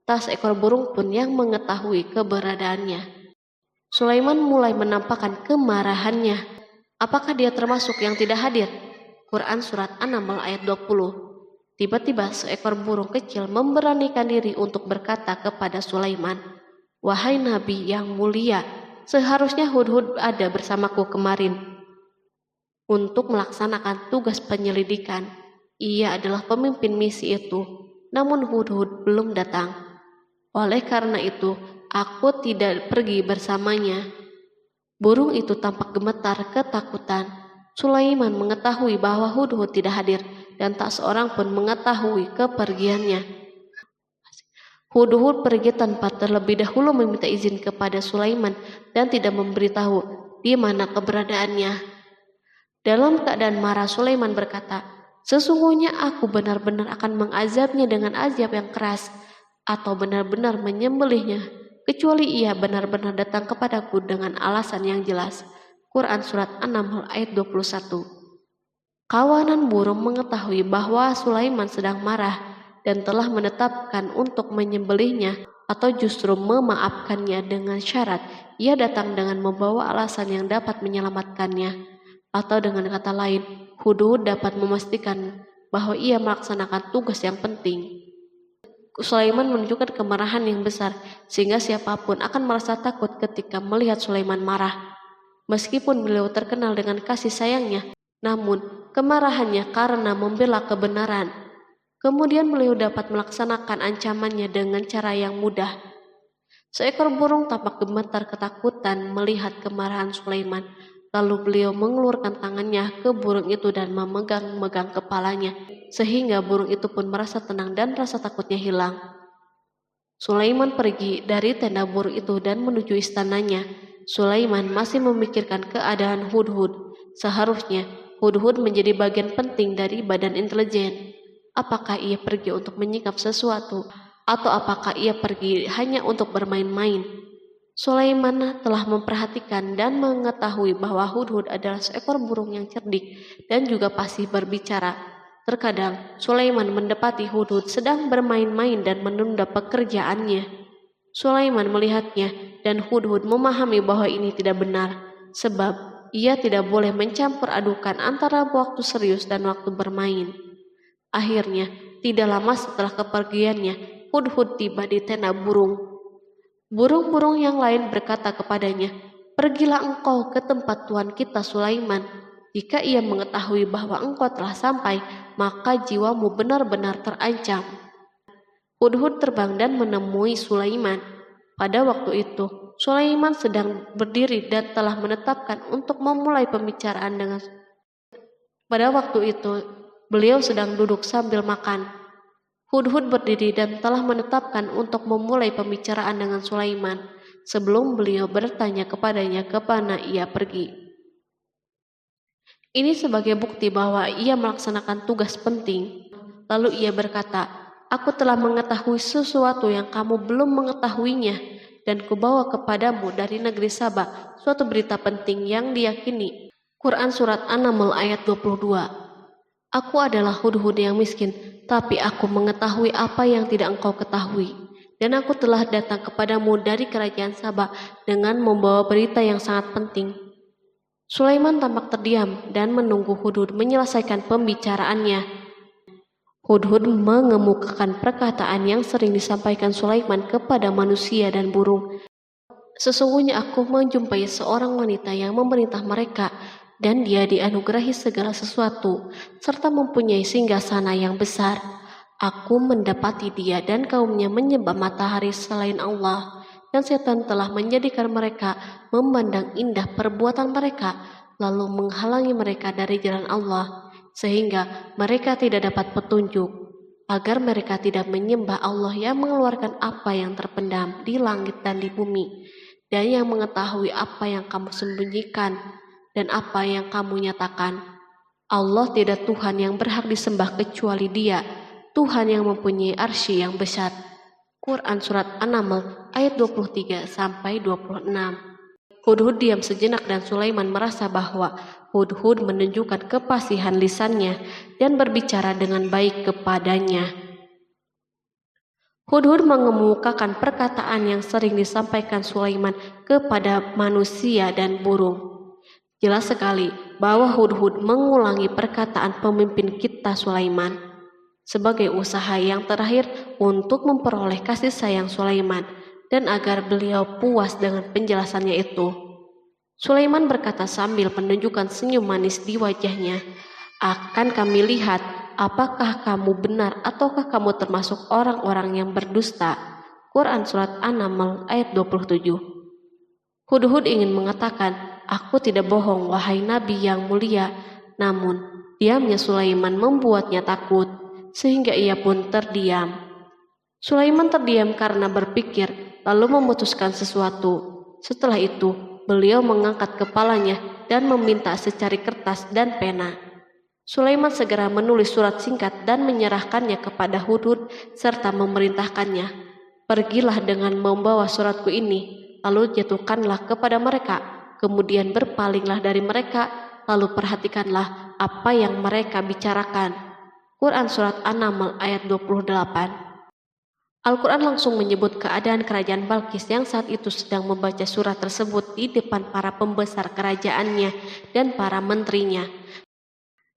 Tak seekor burung pun yang mengetahui keberadaannya. Sulaiman mulai menampakkan kemarahannya. Apakah dia termasuk yang tidak hadir? Quran Surat An-Naml ayat 20. Tiba-tiba seekor burung kecil memberanikan diri untuk berkata kepada Sulaiman, wahai Nabi yang mulia, seharusnya hudhud ada bersamaku kemarin untuk melaksanakan tugas penyelidikan. Ia adalah pemimpin misi itu, namun hudhud belum datang. Oleh karena itu, aku tidak pergi bersamanya. Burung itu tampak gemetar ketakutan. Sulaiman mengetahui bahwa hudhud tidak hadir dan tak seorang pun mengetahui kepergiannya. Hudhud pergi tanpa terlebih dahulu meminta izin kepada Sulaiman dan tidak memberitahu di mana keberadaannya. Dalam keadaan marah, Sulaiman berkata, sesungguhnya aku benar-benar akan mengazabnya dengan azab yang keras atau benar-benar menyembelihnya, kecuali ia benar-benar datang kepadaku dengan alasan yang jelas. Quran Surat An-Naml ayat 21. Kawanan burung mengetahui bahwa Sulaiman sedang marah dan telah menetapkan untuk menyembelihnya atau justru memaafkannya dengan syarat ia datang dengan membawa alasan yang dapat menyelamatkannya. Atau dengan kata lain, hudhud dapat memastikan bahwa ia melaksanakan tugas yang penting. Sulaiman menunjukkan kemarahan yang besar sehingga siapapun akan merasa takut ketika melihat Sulaiman marah. Meskipun beliau terkenal dengan kasih sayangnya, namun kemarahannya karena membela kebenaran. Kemudian beliau dapat melaksanakan ancamannya dengan cara yang mudah. Seekor burung tampak gemetar ketakutan melihat kemarahan Sulaiman. Lalu beliau mengeluarkan tangannya ke burung itu dan memegang-megang kepalanya, sehingga burung itu pun merasa tenang dan rasa takutnya hilang. Sulaiman pergi dari tenda burung itu dan menuju istananya. Sulaiman masih memikirkan keadaan hudhud. Seharusnya hudhud menjadi bagian penting dari badan intelijen. Apakah ia pergi untuk menyingkap sesuatu, atau apakah ia pergi hanya untuk bermain-main? Sulaiman telah memperhatikan dan mengetahui bahwa Hudhud adalah seekor burung yang cerdik dan juga fasih berbicara. Terkadang Sulaiman mendapati Hudhud sedang bermain-main dan menunda pekerjaannya. Sulaiman melihatnya dan Hudhud memahami bahwa ini tidak benar, sebab ia tidak boleh mencampur adukan antara waktu serius dan waktu bermain. Akhirnya, tidak lama setelah kepergiannya, Hudhud tiba di tenda burung. Burung-burung yang lain berkata kepadanya, "Pergilah engkau ke tempat tuan kita Sulaiman. Jika ia mengetahui bahwa engkau telah sampai, maka jiwamu benar-benar terancam." Hudhud terbang dan menemui Sulaiman. Pada waktu itu, Sulaiman sedang berdiri dan telah menetapkan untuk memulai pembicaraan dengan. Pada waktu itu, beliau sedang duduk sambil makan. Hudhud berdiri dan telah menetapkan untuk memulai pembicaraan dengan Sulaiman sebelum beliau bertanya kepadanya kemana ia pergi. Ini sebagai bukti bahwa ia melaksanakan tugas penting. Lalu ia berkata, "Aku telah mengetahui sesuatu yang kamu belum mengetahuinya, dan kubawa kepadamu dari negeri Saba suatu berita penting yang diyakini." Quran Surat An-Naml ayat 22. Aku adalah Hudhud yang miskin, tapi aku mengetahui apa yang tidak engkau ketahui. Dan aku telah datang kepadamu dari kerajaan Saba dengan membawa berita yang sangat penting. Sulaiman tampak terdiam dan menunggu Hudhud menyelesaikan pembicaraannya. Hudhud mengemukakan perkataan yang sering disampaikan Sulaiman kepada manusia dan burung. Sesungguhnya aku menjumpai seorang wanita yang memerintah mereka, dan dia dianugerahi segala sesuatu, serta mempunyai singgasana yang besar. Aku mendapati dia dan kaumnya menyembah matahari selain Allah, dan setan telah menjadikan mereka memandang indah perbuatan mereka, lalu menghalangi mereka dari jalan Allah, sehingga mereka tidak dapat petunjuk, agar mereka tidak menyembah Allah yang mengeluarkan apa yang terpendam di langit dan di bumi, dan yang mengetahui apa yang kamu sembunyikan dan apa yang kamu nyatakan. Allah tidak Tuhan yang berhak disembah kecuali Dia, Tuhan yang mempunyai arsy yang besar. Quran Surat An-Naml ayat 23-26. Hudhud diam sejenak dan Sulaiman merasa bahwa Hudhud menunjukkan kefasihan lisannya dan berbicara dengan baik kepadanya. Hudhud mengemukakan perkataan yang sering disampaikan Sulaiman kepada manusia dan burung. Jelas sekali bahwa Hudhud mengulangi perkataan pemimpin kita Sulaiman sebagai usaha yang terakhir untuk memperoleh kasih sayang Sulaiman dan agar beliau puas dengan penjelasannya itu. Sulaiman berkata sambil menunjukkan senyum manis di wajahnya, "Akan kami lihat apakah kamu benar ataukah kamu termasuk orang-orang yang berdusta." Quran Surat An-Naml ayat 27. Hudhud ingin mengatakan, "Aku tidak bohong, wahai Nabi yang mulia." Namun, diamnya Sulaiman membuatnya takut, sehingga ia pun terdiam. Sulaiman terdiam karena berpikir, lalu memutuskan sesuatu. Setelah itu, beliau mengangkat kepalanya dan meminta secari kertas dan pena. Sulaiman segera menulis surat singkat dan menyerahkannya kepada Hudhud serta memerintahkannya, "Pergilah dengan membawa suratku ini, lalu jatuhkanlah kepada mereka. Kemudian berpalinglah dari mereka, lalu perhatikanlah apa yang mereka bicarakan." Quran Surat An-Naml ayat 28. Al-Quran langsung menyebut keadaan kerajaan Balqis yang saat itu sedang membaca surat tersebut di depan para pembesar kerajaannya dan para menterinya.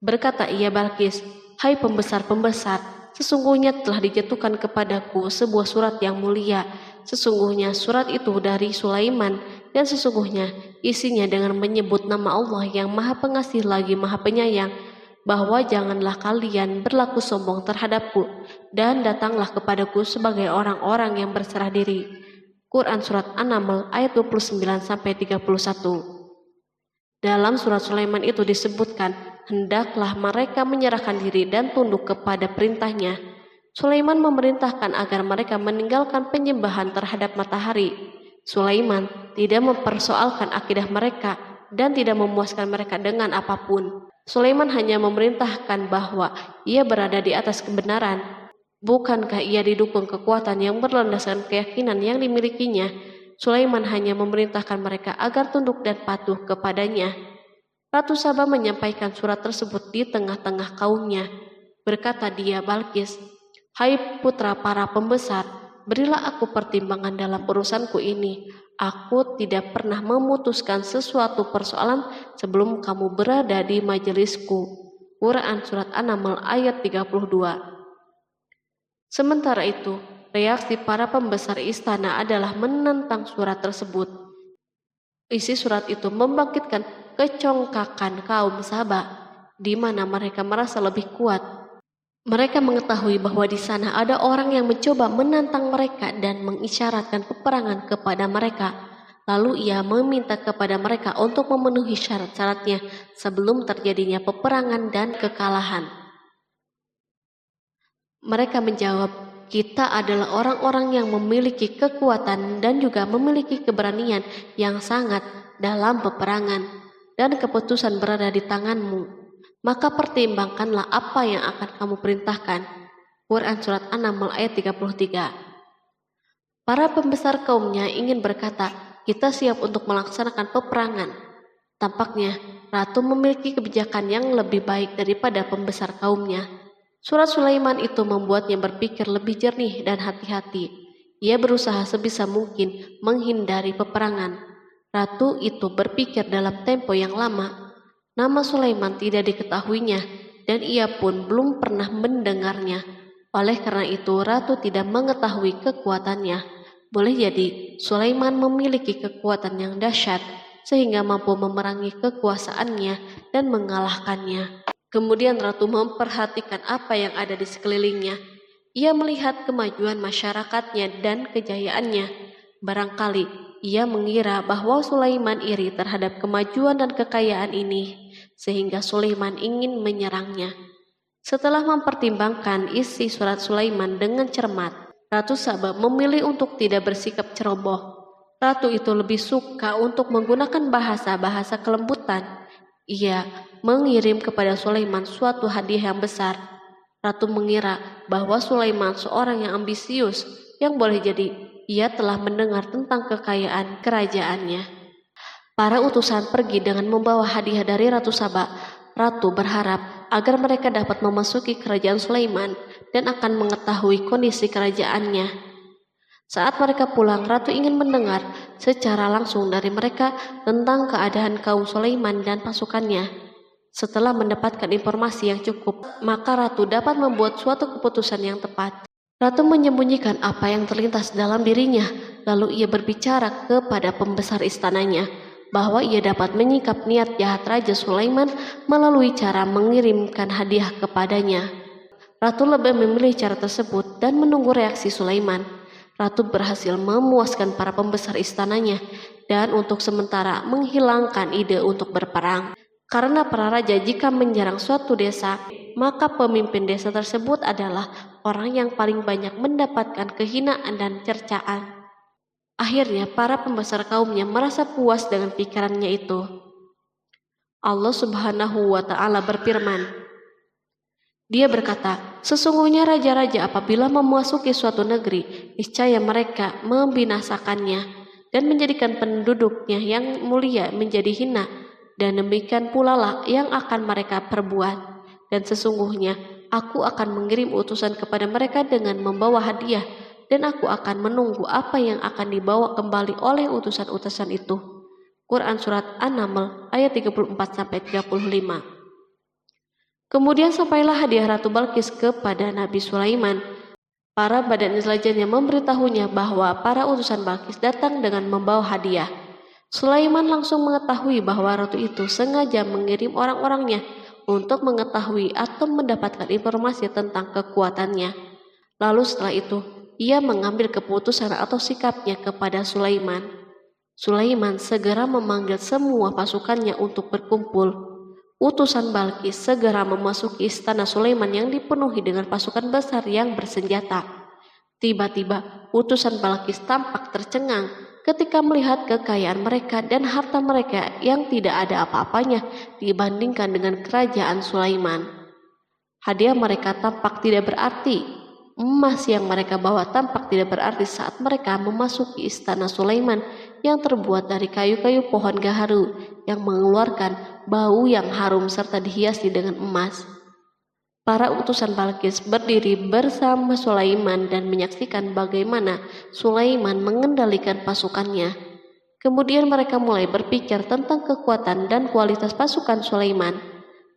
Berkata ia Balqis, "Hai pembesar-pembesar, sesungguhnya telah dijatuhkan kepadaku sebuah surat yang mulia. Sesungguhnya surat itu dari Sulaiman, dan sesungguhnya isinya dengan menyebut nama Allah yang Maha Pengasih lagi Maha Penyayang, bahwa janganlah kalian berlaku sombong terhadapku, dan datanglah kepadaku sebagai orang-orang yang berserah diri." Quran Surat An-Naml ayat 29-31. Dalam surat Sulaiman itu disebutkan, hendaklah mereka menyerahkan diri dan tunduk kepada perintahnya. Sulaiman memerintahkan agar mereka meninggalkan penyembahan terhadap matahari. Sulaiman tidak mempersoalkan akidah mereka dan tidak memuaskan mereka dengan apapun. Sulaiman hanya memerintahkan bahwa ia berada di atas kebenaran. Bukankah ia didukung kekuatan yang berlandaskan keyakinan yang dimilikinya? Sulaiman hanya memerintahkan mereka agar tunduk dan patuh kepadanya. Ratu Saba menyampaikan surat tersebut di tengah-tengah kaumnya. Berkata dia, Balkis, "Hai putra para pembesar, berilah aku pertimbangan dalam urusanku ini. Aku tidak pernah memutuskan sesuatu persoalan sebelum kamu berada di majelisku." Quran Surat An-Naml ayat 32. Sementara itu, reaksi para pembesar istana adalah menentang surat tersebut. Isi surat itu membangkitkan kecongkakan kaum Saba, di mana mereka merasa lebih kuat. Mereka mengetahui bahwa di sana ada orang yang mencoba menantang mereka dan mengisyaratkan peperangan kepada mereka. Lalu ia meminta kepada mereka untuk memenuhi syarat-syaratnya sebelum terjadinya peperangan dan kekalahan. Mereka menjawab, "Kita adalah orang-orang yang memiliki kekuatan dan juga memiliki keberanian yang sangat dalam peperangan, dan keputusan berada di tanganmu. Maka pertimbangkanlah apa yang akan kamu perintahkan." Quran Surat An-Naml ayat 33. Para pembesar kaumnya ingin berkata, "Kita siap untuk melaksanakan peperangan." Tampaknya ratu memiliki kebijakan yang lebih baik daripada pembesar kaumnya. Surat Sulaiman itu membuatnya berpikir lebih jernih dan hati-hati. Ia berusaha sebisa mungkin menghindari peperangan. Ratu itu berpikir dalam tempo yang lama. Nama Sulaiman tidak diketahuinya, dan ia pun belum pernah mendengarnya. Oleh karena itu, ratu tidak mengetahui kekuatannya. Boleh jadi Sulaiman memiliki kekuatan yang dahsyat sehingga mampu memerangi kekuasaannya dan mengalahkannya. Kemudian ratu memperhatikan apa yang ada di sekelilingnya. Ia melihat kemajuan masyarakatnya dan kejayaannya. Barangkali ia mengira bahwa Sulaiman iri terhadap kemajuan dan kekayaan ini, sehingga Sulaiman ingin menyerangnya. Setelah mempertimbangkan isi surat Sulaiman dengan cermat, Ratu Saba memilih untuk tidak bersikap ceroboh. Ratu itu lebih suka untuk menggunakan bahasa-bahasa kelembutan. Ia mengirim kepada Sulaiman suatu hadiah yang besar. Ratu mengira bahwa Sulaiman seorang yang ambisius, yang boleh jadi ia telah mendengar tentang kekayaan kerajaannya. Para utusan pergi dengan membawa hadiah dari Ratu Saba. Ratu berharap agar mereka dapat memasuki kerajaan Sulaiman dan akan mengetahui kondisi kerajaannya. Saat mereka pulang, Ratu ingin mendengar secara langsung dari mereka tentang keadaan kaum Sulaiman dan pasukannya. Setelah mendapatkan informasi yang cukup, maka Ratu dapat membuat suatu keputusan yang tepat. Ratu menyembunyikan apa yang terlintas dalam dirinya, lalu ia berbicara kepada pembesar istananya bahwa ia dapat menyingkap niat jahat Raja Sulaiman melalui cara mengirimkan hadiah kepadanya. Ratu lebih memilih cara tersebut dan menunggu reaksi Sulaiman. Ratu berhasil memuaskan para pembesar istananya dan untuk sementara menghilangkan ide untuk berperang. Karena para raja jika menyerang suatu desa, maka pemimpin desa tersebut adalah orang yang paling banyak mendapatkan kehinaan dan cercaan. Akhirnya para pembesar kaumnya merasa puas dengan pikirannya itu. Allah Subhanahu wa Ta'ala berfirman, Dia berkata, "Sesungguhnya raja-raja apabila memasuki suatu negeri, niscaya mereka membinasakannya dan menjadikan penduduknya yang mulia menjadi hina, dan demikian pula lah yang akan mereka perbuat. Dan sesungguhnya aku akan mengirim utusan kepada mereka dengan membawa hadiah, dan aku akan menunggu apa yang akan dibawa kembali oleh utusan-utusan itu." Quran Surat An-Naml ayat 34-35. Kemudian sampailah hadiah Ratu Balkis kepada Nabi Sulaiman. Para badan intelijennya memberitahunya bahwa para utusan Balkis datang dengan membawa hadiah. Sulaiman langsung mengetahui bahwa ratu itu sengaja mengirim orang-orangnya untuk mengetahui atau mendapatkan informasi tentang kekuatannya. Lalu setelah itu, ia mengambil keputusan atau sikapnya kepada Sulaiman. Sulaiman segera memanggil semua pasukannya untuk berkumpul. Utusan Balkis segera memasuki istana Sulaiman yang dipenuhi dengan pasukan besar yang bersenjata. Tiba-tiba, utusan Balkis tampak tercengang ketika melihat kekayaan mereka dan harta mereka yang tidak ada apa-apanya dibandingkan dengan kerajaan Sulaiman. Hadiah mereka tampak tidak berarti. Emas yang mereka bawa tampak tidak berarti saat mereka memasuki istana Sulaiman yang terbuat dari kayu-kayu pohon gaharu yang mengeluarkan bau yang harum serta dihiasi dengan emas. Para utusan Balkis berdiri bersama Sulaiman dan menyaksikan bagaimana Sulaiman mengendalikan pasukannya. Kemudian mereka mulai berpikir tentang kekuatan dan kualitas pasukan Sulaiman.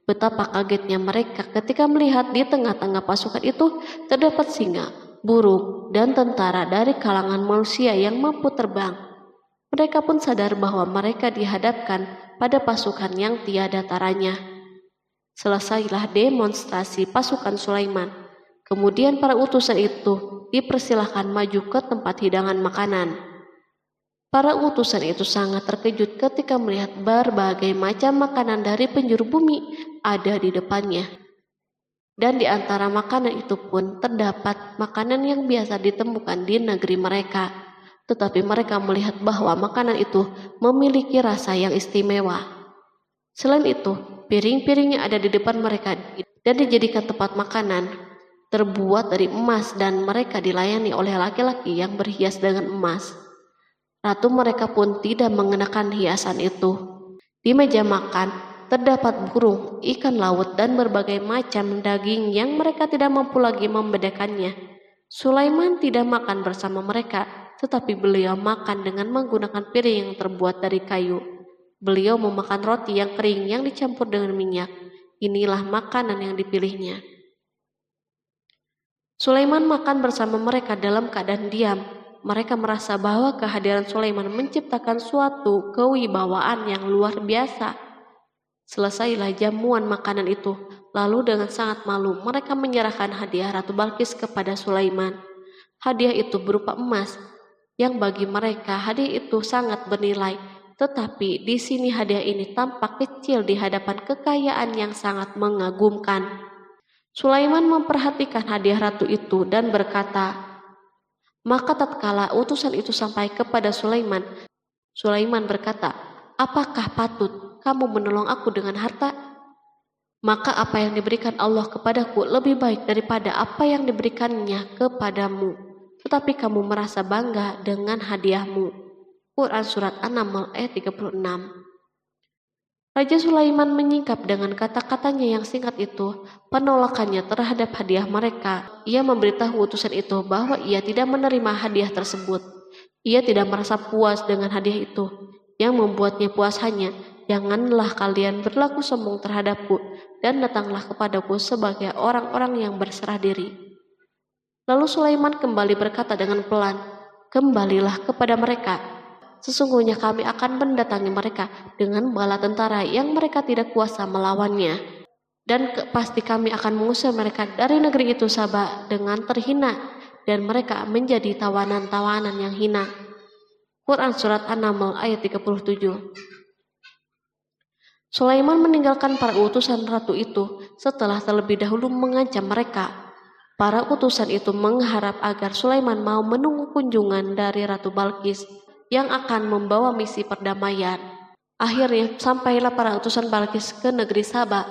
Betapa kagetnya mereka ketika melihat di tengah-tengah pasukan itu terdapat singa, burung, dan tentara dari kalangan manusia yang mampu terbang. Mereka pun sadar bahwa mereka dihadapkan pada pasukan yang tiada taranya. Selesailah demonstrasi pasukan Sulaiman. Kemudian para utusan itu dipersilahkan maju ke tempat hidangan makanan. Para utusan itu sangat terkejut ketika melihat berbagai macam makanan dari penjuru bumi ada di depannya. Dan di antara makanan itu pun terdapat makanan yang biasa ditemukan di negeri mereka. Tetapi mereka melihat bahwa makanan itu memiliki rasa yang istimewa. Selain itu, piring-piring yang ada di depan mereka dan dijadikan tempat makanan terbuat dari emas dan mereka dilayani oleh laki-laki yang berhias dengan emas. Ratu mereka pun tidak mengenakan hiasan itu. Di meja makan terdapat burung, ikan laut, dan berbagai macam daging yang mereka tidak mampu lagi membedakannya. Sulaiman tidak makan bersama mereka, tetapi beliau makan dengan menggunakan piring yang terbuat dari kayu. Beliau memakan roti yang kering yang dicampur dengan minyak. Inilah makanan yang dipilihnya. Sulaiman makan bersama mereka dalam keadaan diam. Mereka merasa bahwa kehadiran Sulaiman menciptakan suatu kewibawaan yang luar biasa. Selesailah jamuan makanan itu. Lalu dengan sangat malu mereka menyerahkan hadiah Ratu Balkis kepada Sulaiman. Hadiah itu berupa emas, yang bagi mereka hadiah itu sangat bernilai. Tetapi di sini hadiah ini tampak kecil di hadapan kekayaan yang sangat mengagumkan. Sulaiman memperhatikan hadiah ratu itu dan berkata, maka tatkala utusan itu sampai kepada Sulaiman, Sulaiman berkata, apakah patut kamu menolong aku dengan harta? Maka apa yang diberikan Allah kepadaku lebih baik daripada apa yang diberikannya kepadamu. Tetapi kamu merasa bangga dengan hadiahmu. Quran Surat An-Naml ayat 36. Raja Sulaiman menyingkap dengan kata-katanya yang singkat itu penolakannya terhadap hadiah mereka. Ia memberitahu utusan itu bahwa ia tidak menerima hadiah tersebut. Ia tidak merasa puas dengan hadiah itu. Yang membuatnya puas hanya, janganlah kalian berlaku sombong terhadapku dan datanglah kepadaku sebagai orang-orang yang berserah diri. Lalu Sulaiman kembali berkata dengan pelan, kembalilah kepada mereka. Sesungguhnya kami akan mendatangi mereka dengan bala tentara yang mereka tidak kuasa melawannya. Dan pasti kami akan mengusir mereka dari negeri itu Saba dengan terhina dan mereka menjadi tawanan-tawanan yang hina. Quran Surat An-Naml ayat 37. Sulaiman meninggalkan para utusan ratu itu setelah terlebih dahulu mengancam mereka. Para utusan itu mengharap agar Sulaiman mau menunggu kunjungan dari Ratu Balkis yang akan membawa misi perdamaian. Akhirnya sampailah para utusan Balkis ke negeri Saba.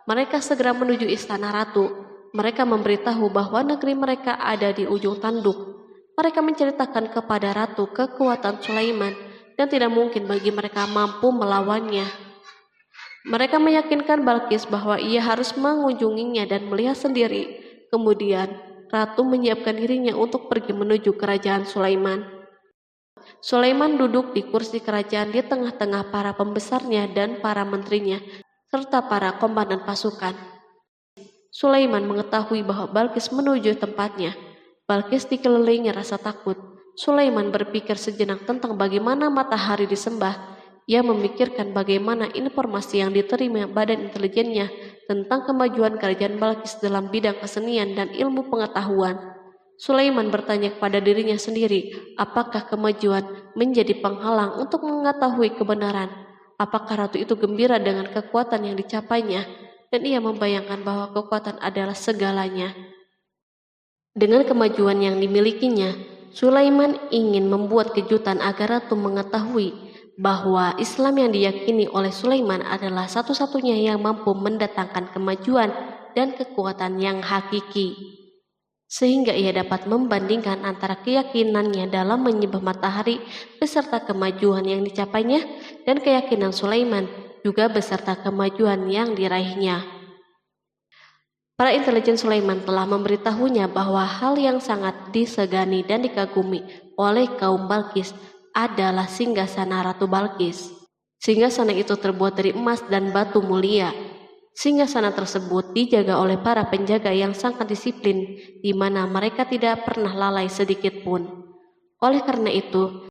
Mereka segera menuju istana ratu. Mereka memberitahu bahwa negeri mereka ada di ujung tanduk. Mereka menceritakan kepada ratu kekuatan Sulaiman dan tidak mungkin bagi mereka mampu melawannya. Mereka meyakinkan Balkis bahwa ia harus mengunjunginya dan melihat sendiri. Kemudian ratu menyiapkan dirinya untuk pergi menuju kerajaan Sulaiman. Sulaiman duduk di kursi kerajaan di tengah-tengah para pembesarnya dan para menterinya, serta para komandan pasukan. Sulaiman mengetahui bahwa Balkis menuju tempatnya. Balkis dikelilingi rasa takut. Sulaiman berpikir sejenak tentang bagaimana matahari disembah. Ia memikirkan bagaimana informasi yang diterima badan intelijennya tentang kemajuan kerajaan Balkis dalam bidang kesenian dan ilmu pengetahuan. Sulaiman bertanya kepada dirinya sendiri, apakah kemajuan menjadi penghalang untuk mengetahui kebenaran? Apakah ratu itu gembira dengan kekuatan yang dicapainya? Dan ia membayangkan bahwa kekuatan adalah segalanya. Dengan kemajuan yang dimilikinya, Sulaiman ingin membuat kejutan agar ratu mengetahui bahwa Islam yang diyakini oleh Sulaiman adalah satu-satunya yang mampu mendatangkan kemajuan dan kekuatan yang hakiki. sehingga ia dapat membandingkan antara keyakinannya dalam menyembah matahari beserta kemajuan yang dicapainya dan keyakinan Sulaiman juga beserta kemajuan yang diraihnya. Para intelijen Sulaiman telah memberitahunya bahwa hal yang sangat disegani dan dikagumi oleh kaum Balkis adalah singgasana Ratu Balkis. Singgasana itu terbuat dari emas dan batu mulia. Singgasana tersebut dijaga oleh para penjaga yang sangat disiplin, di mana mereka tidak pernah lalai sedikit pun. Oleh karena itu,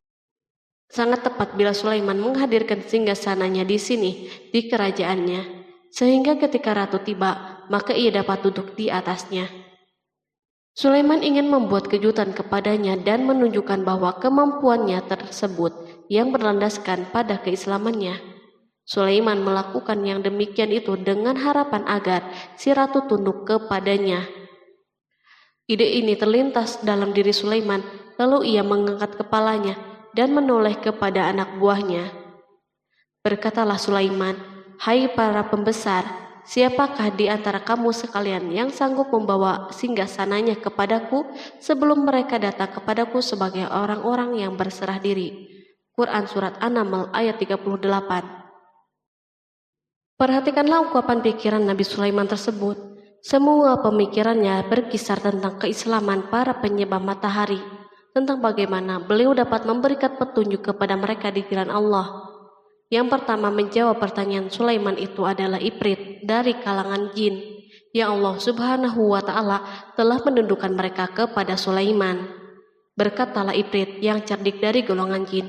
sangat tepat bila Sulaiman menghadirkan singgasananya di sini, di kerajaannya, sehingga ketika ratu tiba, maka ia dapat duduk di atasnya. Sulaiman ingin membuat kejutan kepadanya dan menunjukkan bahwa kemampuannya tersebut yang berlandaskan pada keislamannya. Sulaiman melakukan yang demikian itu dengan harapan agar si ratu tunduk kepadanya. Ide ini terlintas dalam diri Sulaiman, lalu ia mengangkat kepalanya dan menoleh kepada anak buahnya. Berkatalah Sulaiman, "Hai para pembesar, siapakah di antara kamu sekalian yang sanggup membawa singgasananya kepadaku sebelum mereka datang kepadaku sebagai orang-orang yang berserah diri?" Quran Surat An-Naml ayat 38. Perhatikanlah ungkapan pikiran Nabi Sulaiman tersebut. Semua pemikirannya berkisar tentang keislaman para penyembah matahari, tentang bagaimana beliau dapat memberikan petunjuk kepada mereka di jalan Allah. Yang pertama menjawab pertanyaan Sulaiman itu adalah Ifrit dari kalangan jin, yang Allah Subhanahu wa Ta'ala telah menundukkan mereka kepada Sulaiman. Berkatalah Ifrit yang cerdik dari golongan jin,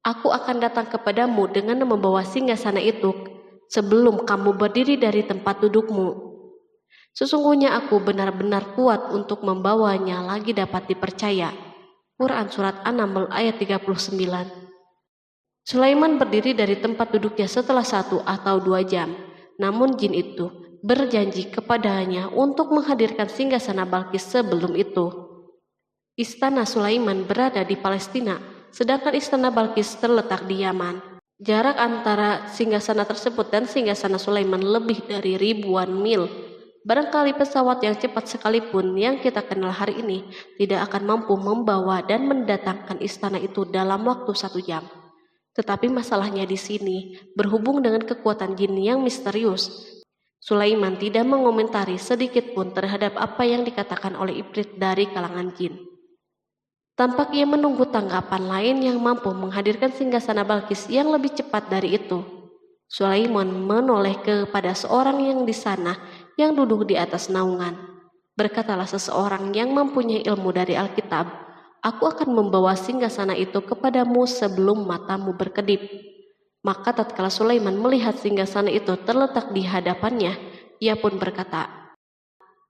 "Aku akan datang kepadamu dengan membawa singgasana itu sebelum kamu berdiri dari tempat dudukmu. Sesungguhnya aku benar-benar kuat untuk membawanya lagi dapat dipercaya." Quran Surat An-Naml ayat 39. Sulaiman berdiri dari tempat duduknya setelah 1 atau 2 jam. Namun jin itu berjanji kepadanya untuk menghadirkan singgasana Balkis sebelum itu. Istana Sulaiman berada di Palestina, sedangkan istana Balkis terletak di Yaman. Jarak antara singgasana tersebut dan singgasana Sulaiman lebih dari ribuan mil. Barangkali pesawat yang cepat sekalipun yang kita kenal hari ini tidak akan mampu membawa dan mendatangkan istana itu dalam waktu 1 jam. Tetapi masalahnya di sini berhubung dengan kekuatan jin yang misterius. Sulaiman tidak mengomentari sedikit pun terhadap apa yang dikatakan oleh Ifrit dari kalangan jin. Tampak ia menunggu tanggapan lain yang mampu menghadirkan singgasana Balkis yang lebih cepat dari itu. Sulaiman menoleh kepada seorang yang di sana yang duduk di atas naungan. Berkatalah seseorang yang mempunyai ilmu dari Alkitab, "Aku akan membawa singgasana itu kepadamu sebelum matamu berkedip." Maka tatkala Sulaiman melihat singgasana itu terletak di hadapannya, ia pun berkata,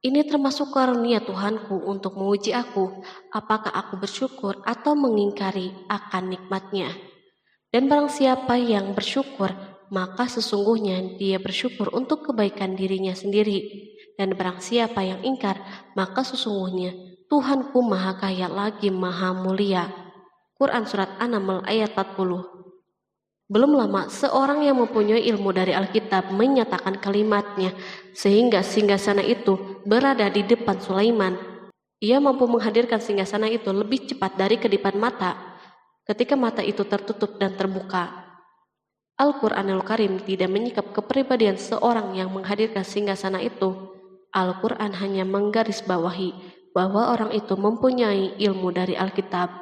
"Ini termasuk karunia Tuhanku untuk menguji aku, apakah aku bersyukur atau mengingkari akan nikmatnya. Dan barang siapa yang bersyukur, maka sesungguhnya dia bersyukur untuk kebaikan dirinya sendiri. Dan barang siapa yang ingkar, maka sesungguhnya Tuhanku maha kaya lagi maha mulia." Quran Surat An-Naml ayat 40. Belum lama, seorang yang mempunyai ilmu dari Alkitab menyatakan kalimatnya, sehingga singgasana itu berada di depan Sulaiman. Ia mampu menghadirkan singgasana itu lebih cepat dari kedipan mata, ketika mata itu tertutup dan terbuka. Al-Quranul Karim tidak menyikap kepribadian seorang yang menghadirkan singgasana itu. Al-Quran hanya menggarisbawahi bahwa orang itu mempunyai ilmu dari Alkitab.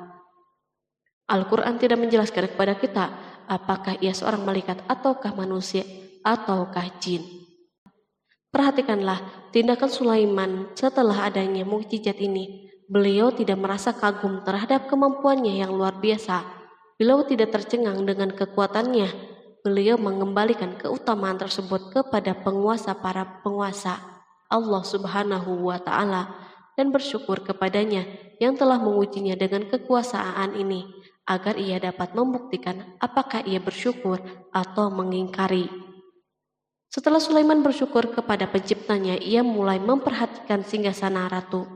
Al-Quran tidak menjelaskan kepada kita apakah ia seorang malaikat ataukah manusia ataukah jin. Perhatikanlah tindakan Sulaiman setelah adanya mukjizat ini. Beliau tidak merasa kagum terhadap kemampuannya yang luar biasa. Beliau tidak tercengang dengan kekuatannya. Beliau mengembalikan keutamaan tersebut kepada penguasa para penguasa, Allah Subhanahu wa Ta'ala, dan bersyukur kepadanya yang telah mengujinya dengan kekuasaan ini, agar ia dapat membuktikan apakah ia bersyukur atau mengingkari. Setelah Sulaiman bersyukur kepada penciptanya, ia mulai memperhatikan singgasana ratu.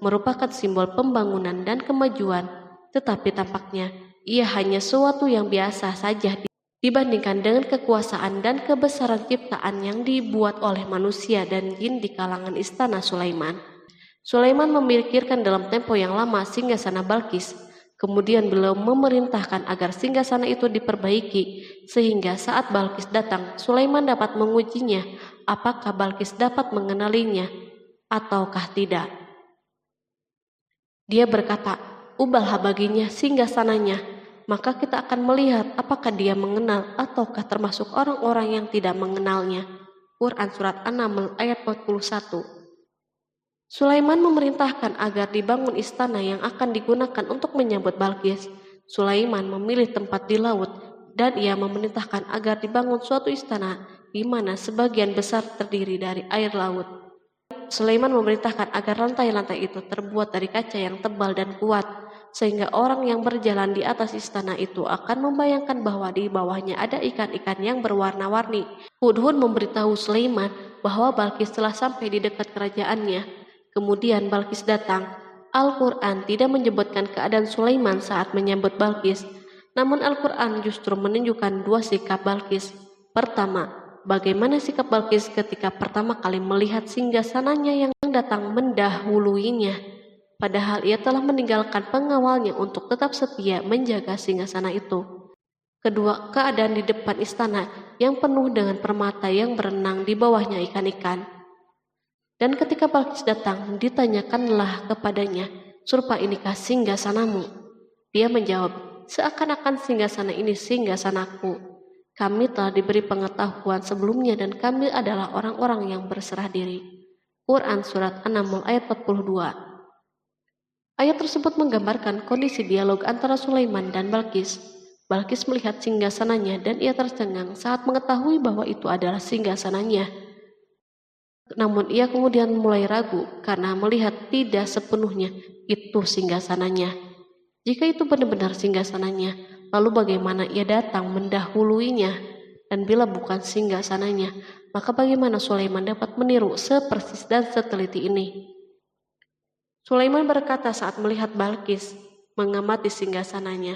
Merupakan simbol pembangunan dan kemajuan, tetapi tampaknya ia hanya sesuatu yang biasa saja dibandingkan dengan kekuasaan dan kebesaran ciptaan yang dibuat oleh manusia dan jin di kalangan istana Sulaiman. Sulaiman memikirkan dalam tempo yang lama singgasana Balkis. Kemudian beliau memerintahkan agar singgasana itu diperbaiki, sehingga saat Balkis datang, Sulaiman dapat mengujinya apakah Balkis dapat mengenalinya ataukah tidak. Dia berkata, "Ubahlah baginya singgasananya, maka kita akan melihat apakah dia mengenal ataukah termasuk orang-orang yang tidak mengenalnya." Quran Surat An-Naml ayat 41. Sulaiman memerintahkan agar dibangun istana yang akan digunakan untuk menyambut Balkis. Sulaiman memilih tempat di laut dan ia memerintahkan agar dibangun suatu istana di mana sebagian besar terdiri dari air laut. Sulaiman memerintahkan agar lantai-lantai itu terbuat dari kaca yang tebal dan kuat, sehingga orang yang berjalan di atas istana itu akan membayangkan bahwa di bawahnya ada ikan-ikan yang berwarna-warni. Hudhud memberitahu Sulaiman bahwa Balkis telah sampai di dekat kerajaannya. Kemudian Balkis datang. Al-Quran tidak menyebutkan keadaan Sulaiman saat menyambut Balkis, namun Al-Quran justru menunjukkan dua sikap Balkis. Pertama, bagaimana sikap Balkis ketika pertama kali melihat singgasananya yang datang mendahuluinya, padahal ia telah meninggalkan pengawalnya untuk tetap setia menjaga singgasana itu. Kedua, keadaan di depan istana yang penuh dengan permata yang berenang di bawahnya ikan-ikan. Dan ketika Balkis datang, ditanyakanlah kepadanya, "Serupa inikah singgasanamu?" Dia menjawab, "Seakan-akan singgasana ini singgasanaku. Kami telah diberi pengetahuan sebelumnya dan kami adalah orang-orang yang berserah diri." Quran Surat An-Naml ayat 42. Ayat tersebut menggambarkan kondisi dialog antara Sulaiman dan Balkis. Balkis melihat singgasananya dan ia tercengang saat mengetahui bahwa itu adalah singgasananya. Namun ia kemudian mulai ragu karena melihat tidak sepenuhnya itu singgasananya. Jika itu benar-benar singgasananya, lalu bagaimana ia datang mendahuluinya? Dan bila bukan singgasananya, maka bagaimana Sulaiman dapat meniru sepersis dan seteliti ini? Sulaiman berkata saat melihat Balkis mengamati singgasananya,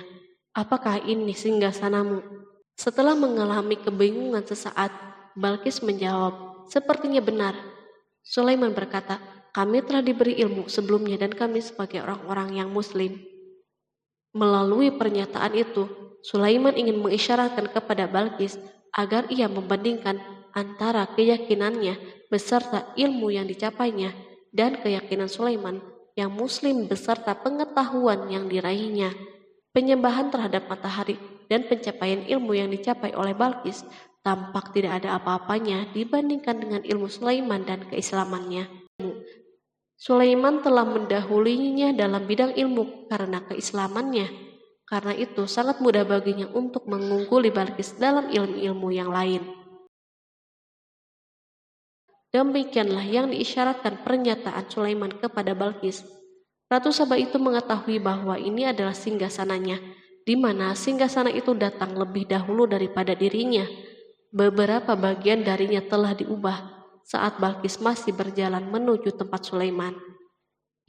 "Apakah ini singgasanamu?" Setelah mengalami kebingungan sesaat, Balkis menjawab, "Sepertinya benar." Sulaiman berkata, "Kami telah diberi ilmu sebelumnya dan kami sebagai orang-orang yang muslim." Melalui pernyataan itu, Sulaiman ingin mengisyaratkan kepada Balkis agar ia membandingkan antara keyakinannya beserta ilmu yang dicapainya dan keyakinan Sulaiman yang muslim beserta pengetahuan yang diraihnya. Penyembahan terhadap matahari dan pencapaian ilmu yang dicapai oleh Balkis tampak tidak ada apa-apanya dibandingkan dengan ilmu Sulaiman dan keislamannya. Sulaiman telah mendahulinya dalam bidang ilmu karena keislamannya. Karena itu sangat mudah baginya untuk mengungguli Balkis dalam ilmu-ilmu yang lain. Demikianlah yang diisyaratkan pernyataan Sulaiman kepada Balkis. Ratu Saba itu mengetahui bahwa ini adalah singgasananya, di mana singgasana itu datang lebih dahulu daripada dirinya. Beberapa bagian darinya telah diubah saat Balkis masih berjalan menuju tempat Sulaiman.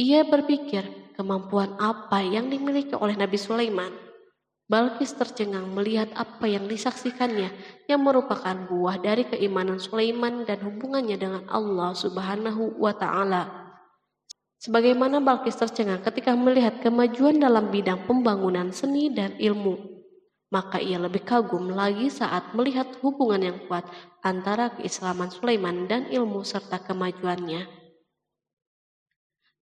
Ia berpikir kemampuan apa yang dimiliki oleh Nabi Sulaiman. Balkis tercengang melihat apa yang disaksikannya yang merupakan buah dari keimanan Sulaiman dan hubungannya dengan Allah Subhanahu wa Ta'ala. Sebagaimana Balkis tercengang ketika melihat kemajuan dalam bidang pembangunan seni dan ilmu, maka ia lebih kagum lagi saat melihat hubungan yang kuat antara keislaman Sulaiman dan ilmu serta kemajuannya.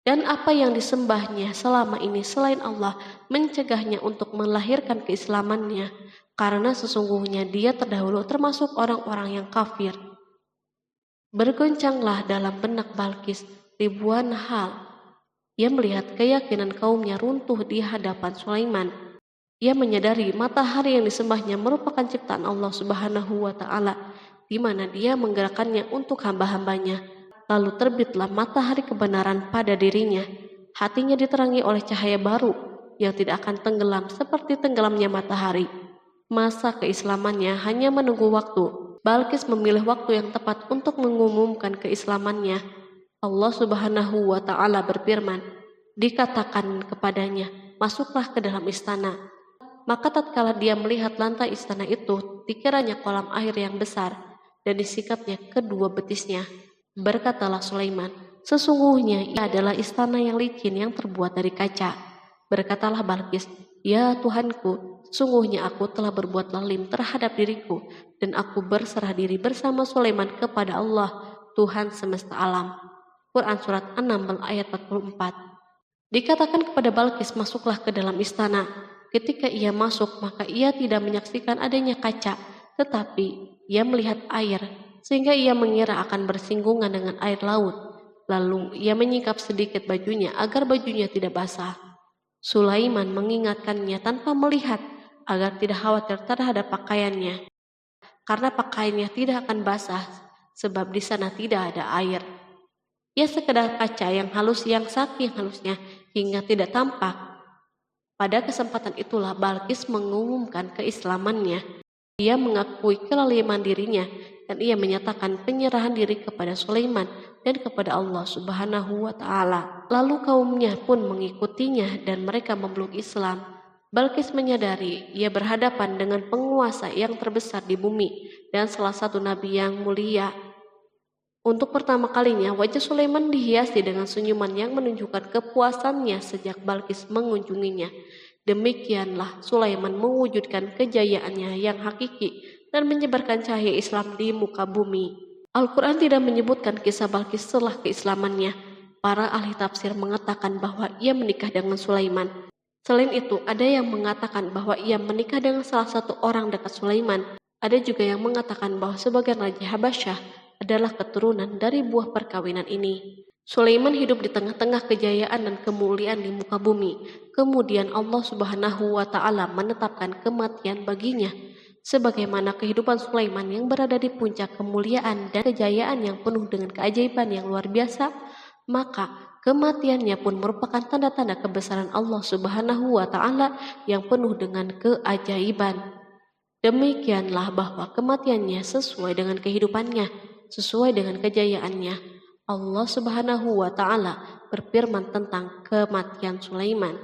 Dan apa yang disembahnya selama ini selain Allah mencegahnya untuk melahirkan keislamannya, karena sesungguhnya dia terdahulu termasuk orang-orang yang kafir. Bergoncanglah dalam benak Balkis ribuan hal. Ia melihat keyakinan kaumnya runtuh di hadapan Sulaiman. Ia menyadari matahari yang disembahnya merupakan ciptaan Allah Subhanahu wa Ta'ala, di mana dia menggerakkannya untuk hamba-hambanya. Lalu terbitlah matahari kebenaran pada dirinya. Hatinya diterangi oleh cahaya baru yang tidak akan tenggelam seperti tenggelamnya matahari. Masa keislamannya hanya menunggu waktu. Balkis memilih waktu yang tepat untuk mengumumkan keislamannya. Allah Subhanahu wa Ta'ala berfirman, dikatakan kepadanya, "Masuklah ke dalam istana." Maka tatkala dia melihat lantai istana itu, dikiranya kolam air yang besar dan disikapnya kedua betisnya. Berkatalah Sulaiman, Sesungguhnya ia adalah istana yang licin yang terbuat dari kaca. Berkatalah Balqis, "Ya Tuhanku, sesungguhnya aku telah berbuat zalim terhadap diriku, dan aku berserah diri bersama Sulaiman kepada Allah, Tuhan semesta alam." Quran Surat 6 ayat 44. Dikatakan kepada Balqis, masuklah ke dalam istana. Ketika ia masuk, maka ia tidak menyaksikan adanya kaca, tetapi ia melihat air, sehingga ia mengira akan bersinggungan dengan air laut. Lalu ia menyingkap sedikit bajunya agar bajunya tidak basah. Sulaiman mengingatkannya tanpa melihat agar tidak khawatir terhadap pakaiannya, karena pakaiannya tidak akan basah sebab di sana tidak ada air. Ia sekedar kaca yang halus yang saking halusnya hingga tidak tampak. Pada kesempatan itulah Balqis mengumumkan keislamannya. Ia mengakui kelaliman dirinya dan ia menyatakan penyerahan diri kepada Sulaiman dan kepada Allah Subhanahu wa Ta'ala. Lalu kaumnya pun mengikutinya dan mereka memeluk Islam. Balqis menyadari ia berhadapan dengan penguasa yang terbesar di bumi dan salah satu nabi yang mulia. Untuk pertama kalinya wajah Sulaiman dihiasi dengan senyuman yang menunjukkan kepuasannya sejak Balqis mengunjunginya. Demikianlah Sulaiman mewujudkan kejayaannya yang hakiki dan menyebarkan cahaya Islam di muka bumi. Al-Quran tidak menyebutkan kisah Balqis setelah keislamannya. Para ahli tafsir mengatakan bahwa ia menikah dengan Sulaiman. Selain itu, ada yang mengatakan bahwa ia menikah dengan salah satu orang dekat Sulaiman. Ada juga yang mengatakan bahwa sebagian Raja Habasyah adalah keturunan dari buah perkawinan ini. Sulaiman hidup di tengah-tengah kejayaan dan kemuliaan di muka bumi. Kemudian Allah Subhanahu wa Ta'ala menetapkan kematian baginya. Sebagaimana kehidupan Sulaiman yang berada di puncak kemuliaan dan kejayaan yang penuh dengan keajaiban yang luar biasa, maka kematiannya pun merupakan tanda-tanda kebesaran Allah Subhanahu wa Ta'ala yang penuh dengan keajaiban. Demikianlah bahwa kematiannya sesuai dengan kehidupannya, sesuai dengan kejayaannya. Allah Subhanahu wa Ta'ala berfirman tentang kematian Sulaiman.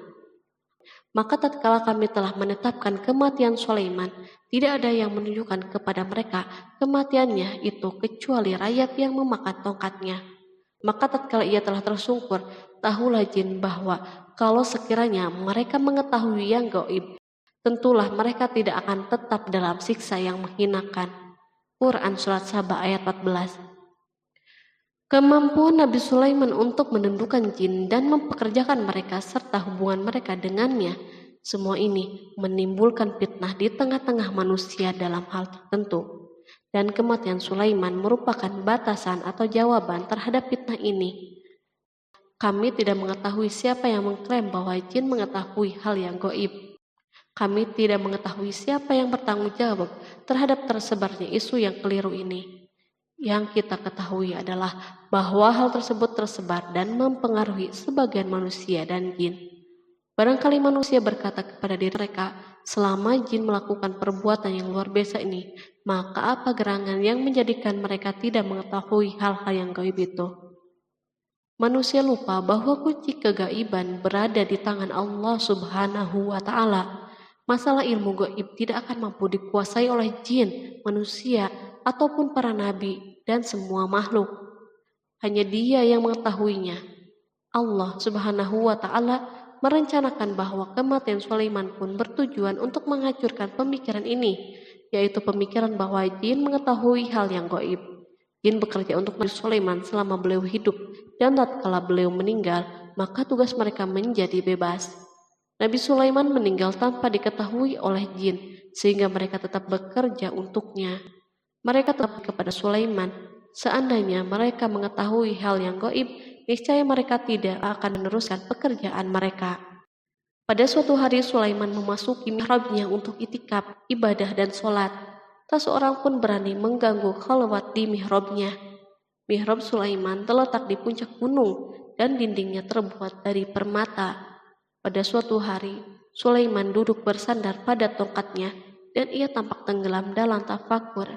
Maka tatkala kami telah menetapkan kematian Sulaiman, tidak ada yang menunjukkan kepada mereka kematiannya itu kecuali rayap yang memakan tongkatnya. Maka tatkala ia telah tersungkur, tahulah jin bahwa kalau sekiranya mereka mengetahui yang gaib, tentulah mereka tidak akan tetap dalam siksa yang menghinakan. Quran Surat Saba ayat 14. Kemampuan Nabi Sulaiman untuk menundukkan jin dan mempekerjakan mereka serta hubungan mereka dengannya, semua ini menimbulkan fitnah di tengah-tengah manusia dalam hal tertentu. Dan kematian Sulaiman merupakan batasan atau jawaban terhadap fitnah ini. Kami tidak mengetahui siapa yang mengklaim bahwa jin mengetahui hal yang gaib. Kami tidak mengetahui siapa yang bertanggung jawab terhadap tersebarnya isu yang keliru ini. Yang kita ketahui adalah bahwa hal tersebut tersebar dan mempengaruhi sebagian manusia dan jin. Barangkali manusia berkata kepada diri mereka, selama jin melakukan perbuatan yang luar biasa ini, maka apa gerangan yang menjadikan mereka tidak mengetahui hal-hal yang gaib itu? Manusia lupa bahwa kunci kegaiban berada di tangan Allah Subhanahu wa Ta'ala. Masalah ilmu gaib tidak akan mampu dikuasai oleh jin, manusia, ataupun para nabi dan semua makhluk. Hanya Dia yang mengetahuinya. Allah Subhanahu wa Ta'ala merencanakan bahwa kematian Sulaiman pun bertujuan untuk menghancurkan pemikiran ini, yaitu pemikiran bahwa jin mengetahui hal yang gaib. Jin bekerja untuk Nabi Sulaiman selama beliau hidup, dan tatkala beliau meninggal, maka tugas mereka menjadi bebas. Nabi Sulaiman meninggal tanpa diketahui oleh jin, sehingga mereka tetap bekerja untuknya. Mereka tetap kepada Sulaiman. Seandainya mereka mengetahui hal yang gaib, niscaya mereka tidak akan meneruskan pekerjaan mereka. Pada suatu hari Sulaiman memasuki mihrabnya untuk itikaf, ibadah dan sholat. Tak seorang pun berani mengganggu khalwat di mihrabnya. Mihrab Sulaiman terletak di puncak gunung dan dindingnya terbuat dari permata. Pada suatu hari, Sulaiman duduk bersandar pada tongkatnya dan ia tampak tenggelam dalam tafakur.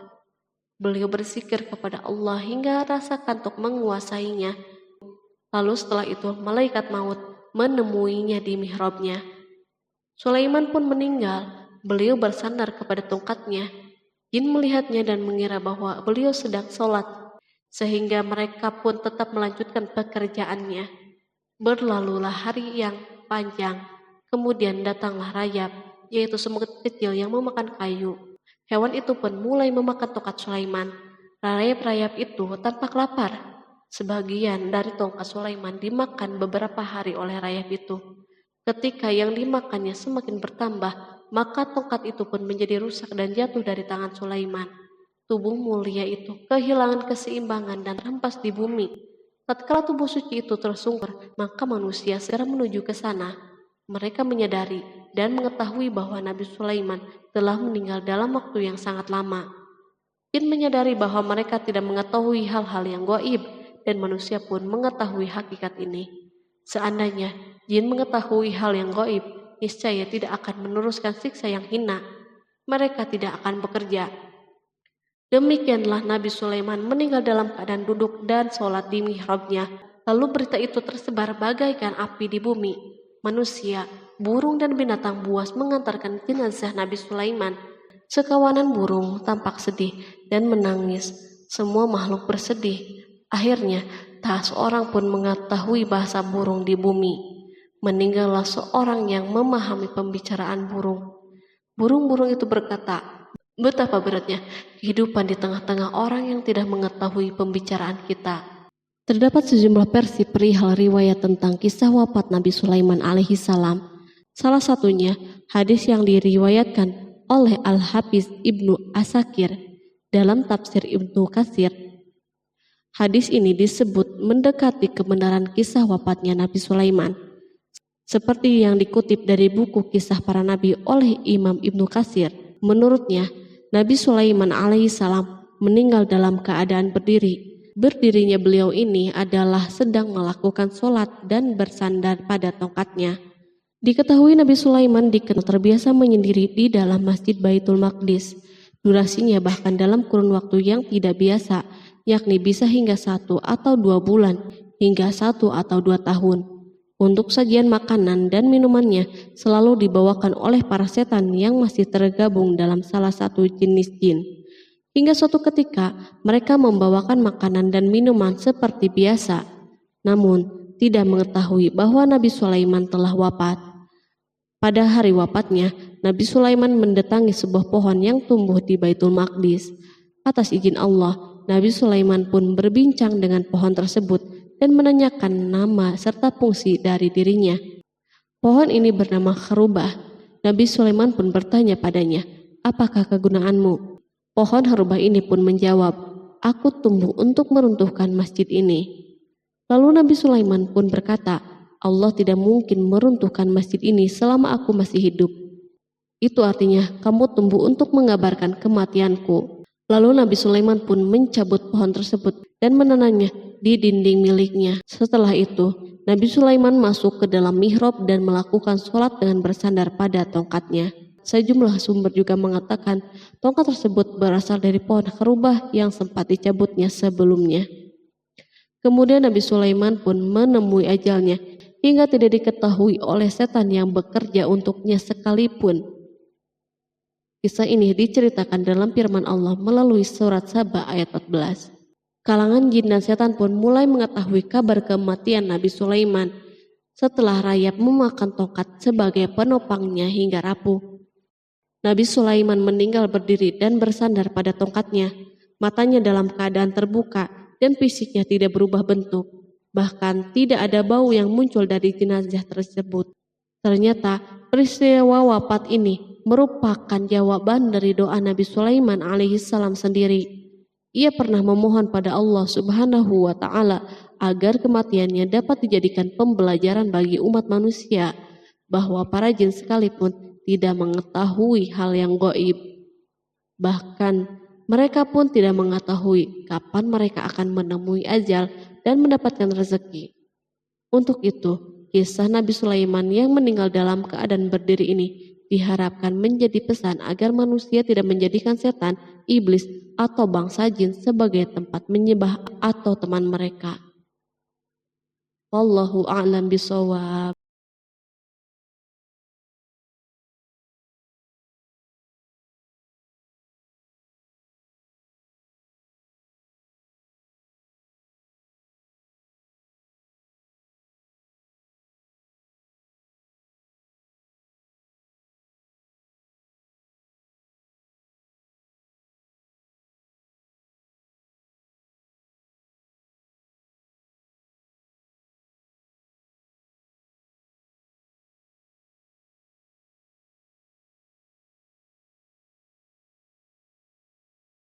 Beliau berzikir kepada Allah hingga rasa kantuk menguasainya. Lalu setelah itu malaikat maut menemuinya di mihrabnya. Sulaiman pun meninggal. Beliau bersandar kepada tongkatnya. Jin melihatnya dan mengira bahwa beliau sedang sholat. sehingga mereka pun tetap melanjutkan pekerjaannya. Berlalulah hari yang panjang, kemudian datanglah rayap, yaitu semut kecil yang memakan kayu. Hewan itu pun mulai memakan tongkat Sulaiman. Rayap-rayap itu tampak lapar. Sebagian dari tongkat Sulaiman dimakan beberapa hari oleh rayap itu. Ketika yang dimakannya semakin bertambah, maka tongkat itu pun menjadi rusak dan jatuh dari tangan Sulaiman. Tubuh mulia itu kehilangan keseimbangan dan terhempas di bumi. Tatkala tubuh suci itu tersungkur, maka manusia segera menuju ke sana. Mereka menyadari dan mengetahui bahwa Nabi Sulaiman telah meninggal dalam waktu yang sangat lama. Jin menyadari bahwa mereka tidak mengetahui hal-hal yang gaib, dan manusia pun mengetahui hakikat ini. Seandainya jin mengetahui hal yang gaib, niscaya tidak akan meneruskan siksa yang hina. Mereka tidak akan bekerja. Demikianlah Nabi Sulaiman meninggal dalam keadaan duduk dan sholat di mihrabnya. Lalu berita itu tersebar bagaikan api di bumi. Manusia, burung dan binatang buas mengantarkan jenazah Nabi Sulaiman. Sekawanan burung tampak sedih dan menangis. Semua makhluk bersedih. Akhirnya, tak seorang pun mengetahui bahasa burung di bumi. Meninggallah seorang yang memahami pembicaraan burung. Burung-burung itu berkata, "Betapa beratnya kehidupan di tengah-tengah orang yang tidak mengetahui pembicaraan kita." Terdapat sejumlah versi perihal riwayat tentang kisah wafat Nabi Sulaiman alaihi salam. Salah satunya hadis yang diriwayatkan oleh Al-Hafiz Ibnu Asakir dalam tafsir Ibnu Katsir. Hadis ini disebut mendekati kebenaran kisah wafatnya Nabi Sulaiman. Seperti yang dikutip dari buku Kisah Para Nabi oleh Imam Ibnu Katsir. Menurutnya, Nabi Sulaiman alaihissalam meninggal dalam keadaan berdiri. Berdirinya beliau ini adalah sedang melakukan sholat dan bersandar pada tongkatnya. Diketahui Nabi Sulaiman dikenal terbiasa menyendiri di dalam Masjid Baitul Maqdis. Durasinya bahkan dalam kurun waktu yang tidak biasa, yakni bisa hingga 1 atau 2 bulan, hingga 1 atau 2 tahun. Untuk sajian makanan dan minumannya selalu dibawakan oleh para setan yang masih tergabung dalam salah satu jenis jin. Hingga suatu ketika mereka membawakan makanan dan minuman seperti biasa, namun tidak mengetahui bahwa Nabi Sulaiman telah wafat. Pada hari wafatnya, Nabi Sulaiman mendatangi sebuah pohon yang tumbuh di Baitul Maqdis. Atas izin Allah, Nabi Sulaiman pun berbincang dengan pohon tersebut dan menanyakan nama serta fungsi dari dirinya. Pohon ini bernama Kharubah. Nabi Sulaiman pun bertanya padanya, "Apakah kegunaanmu?" Pohon Kharubah ini pun menjawab, "Aku tumbuh untuk meruntuhkan masjid ini." Lalu Nabi Sulaiman pun berkata, "Allah tidak mungkin meruntuhkan masjid ini selama aku masih hidup. Itu artinya kamu tumbuh untuk mengabarkan kematianku." Lalu Nabi Sulaiman pun mencabut pohon tersebut dan menanamnya di dinding miliknya. Setelah itu, Nabi Sulaiman masuk ke dalam mihrab dan melakukan sholat dengan bersandar pada tongkatnya. Sejumlah sumber juga mengatakan tongkat tersebut berasal dari pohon Kharubah yang sempat dicabutnya sebelumnya. Kemudian Nabi Sulaiman pun menemui ajalnya hingga tidak diketahui oleh setan yang bekerja untuknya sekalipun. Kisah ini diceritakan dalam firman Allah melalui surat Saba ayat 14. Kalangan jin dan setan pun mulai mengetahui kabar kematian Nabi Sulaiman setelah rayap memakan tongkat sebagai penopangnya hingga rapuh. Nabi Sulaiman meninggal berdiri dan bersandar pada tongkatnya. Matanya dalam keadaan terbuka dan fisiknya tidak berubah bentuk. Bahkan tidak ada bau yang muncul dari jenazah tersebut. Ternyata peristiwa wafat ini merupakan jawaban dari doa Nabi Sulaiman alaihissalam sendiri. Ia pernah memohon pada Allah Subhanahu wa Ta'ala agar kematiannya dapat dijadikan pembelajaran bagi umat manusia, bahwa para jin sekalipun tidak mengetahui hal yang gaib. Bahkan mereka pun tidak mengetahui kapan mereka akan menemui ajal dan mendapatkan rezeki. Untuk itu, kisah Nabi Sulaiman yang meninggal dalam keadaan berdiri ini diharapkan menjadi pesan agar manusia tidak menjadikan setan, iblis, atau bangsa jin sebagai tempat menyembah atau teman mereka. Wallahu a'lam bishawab.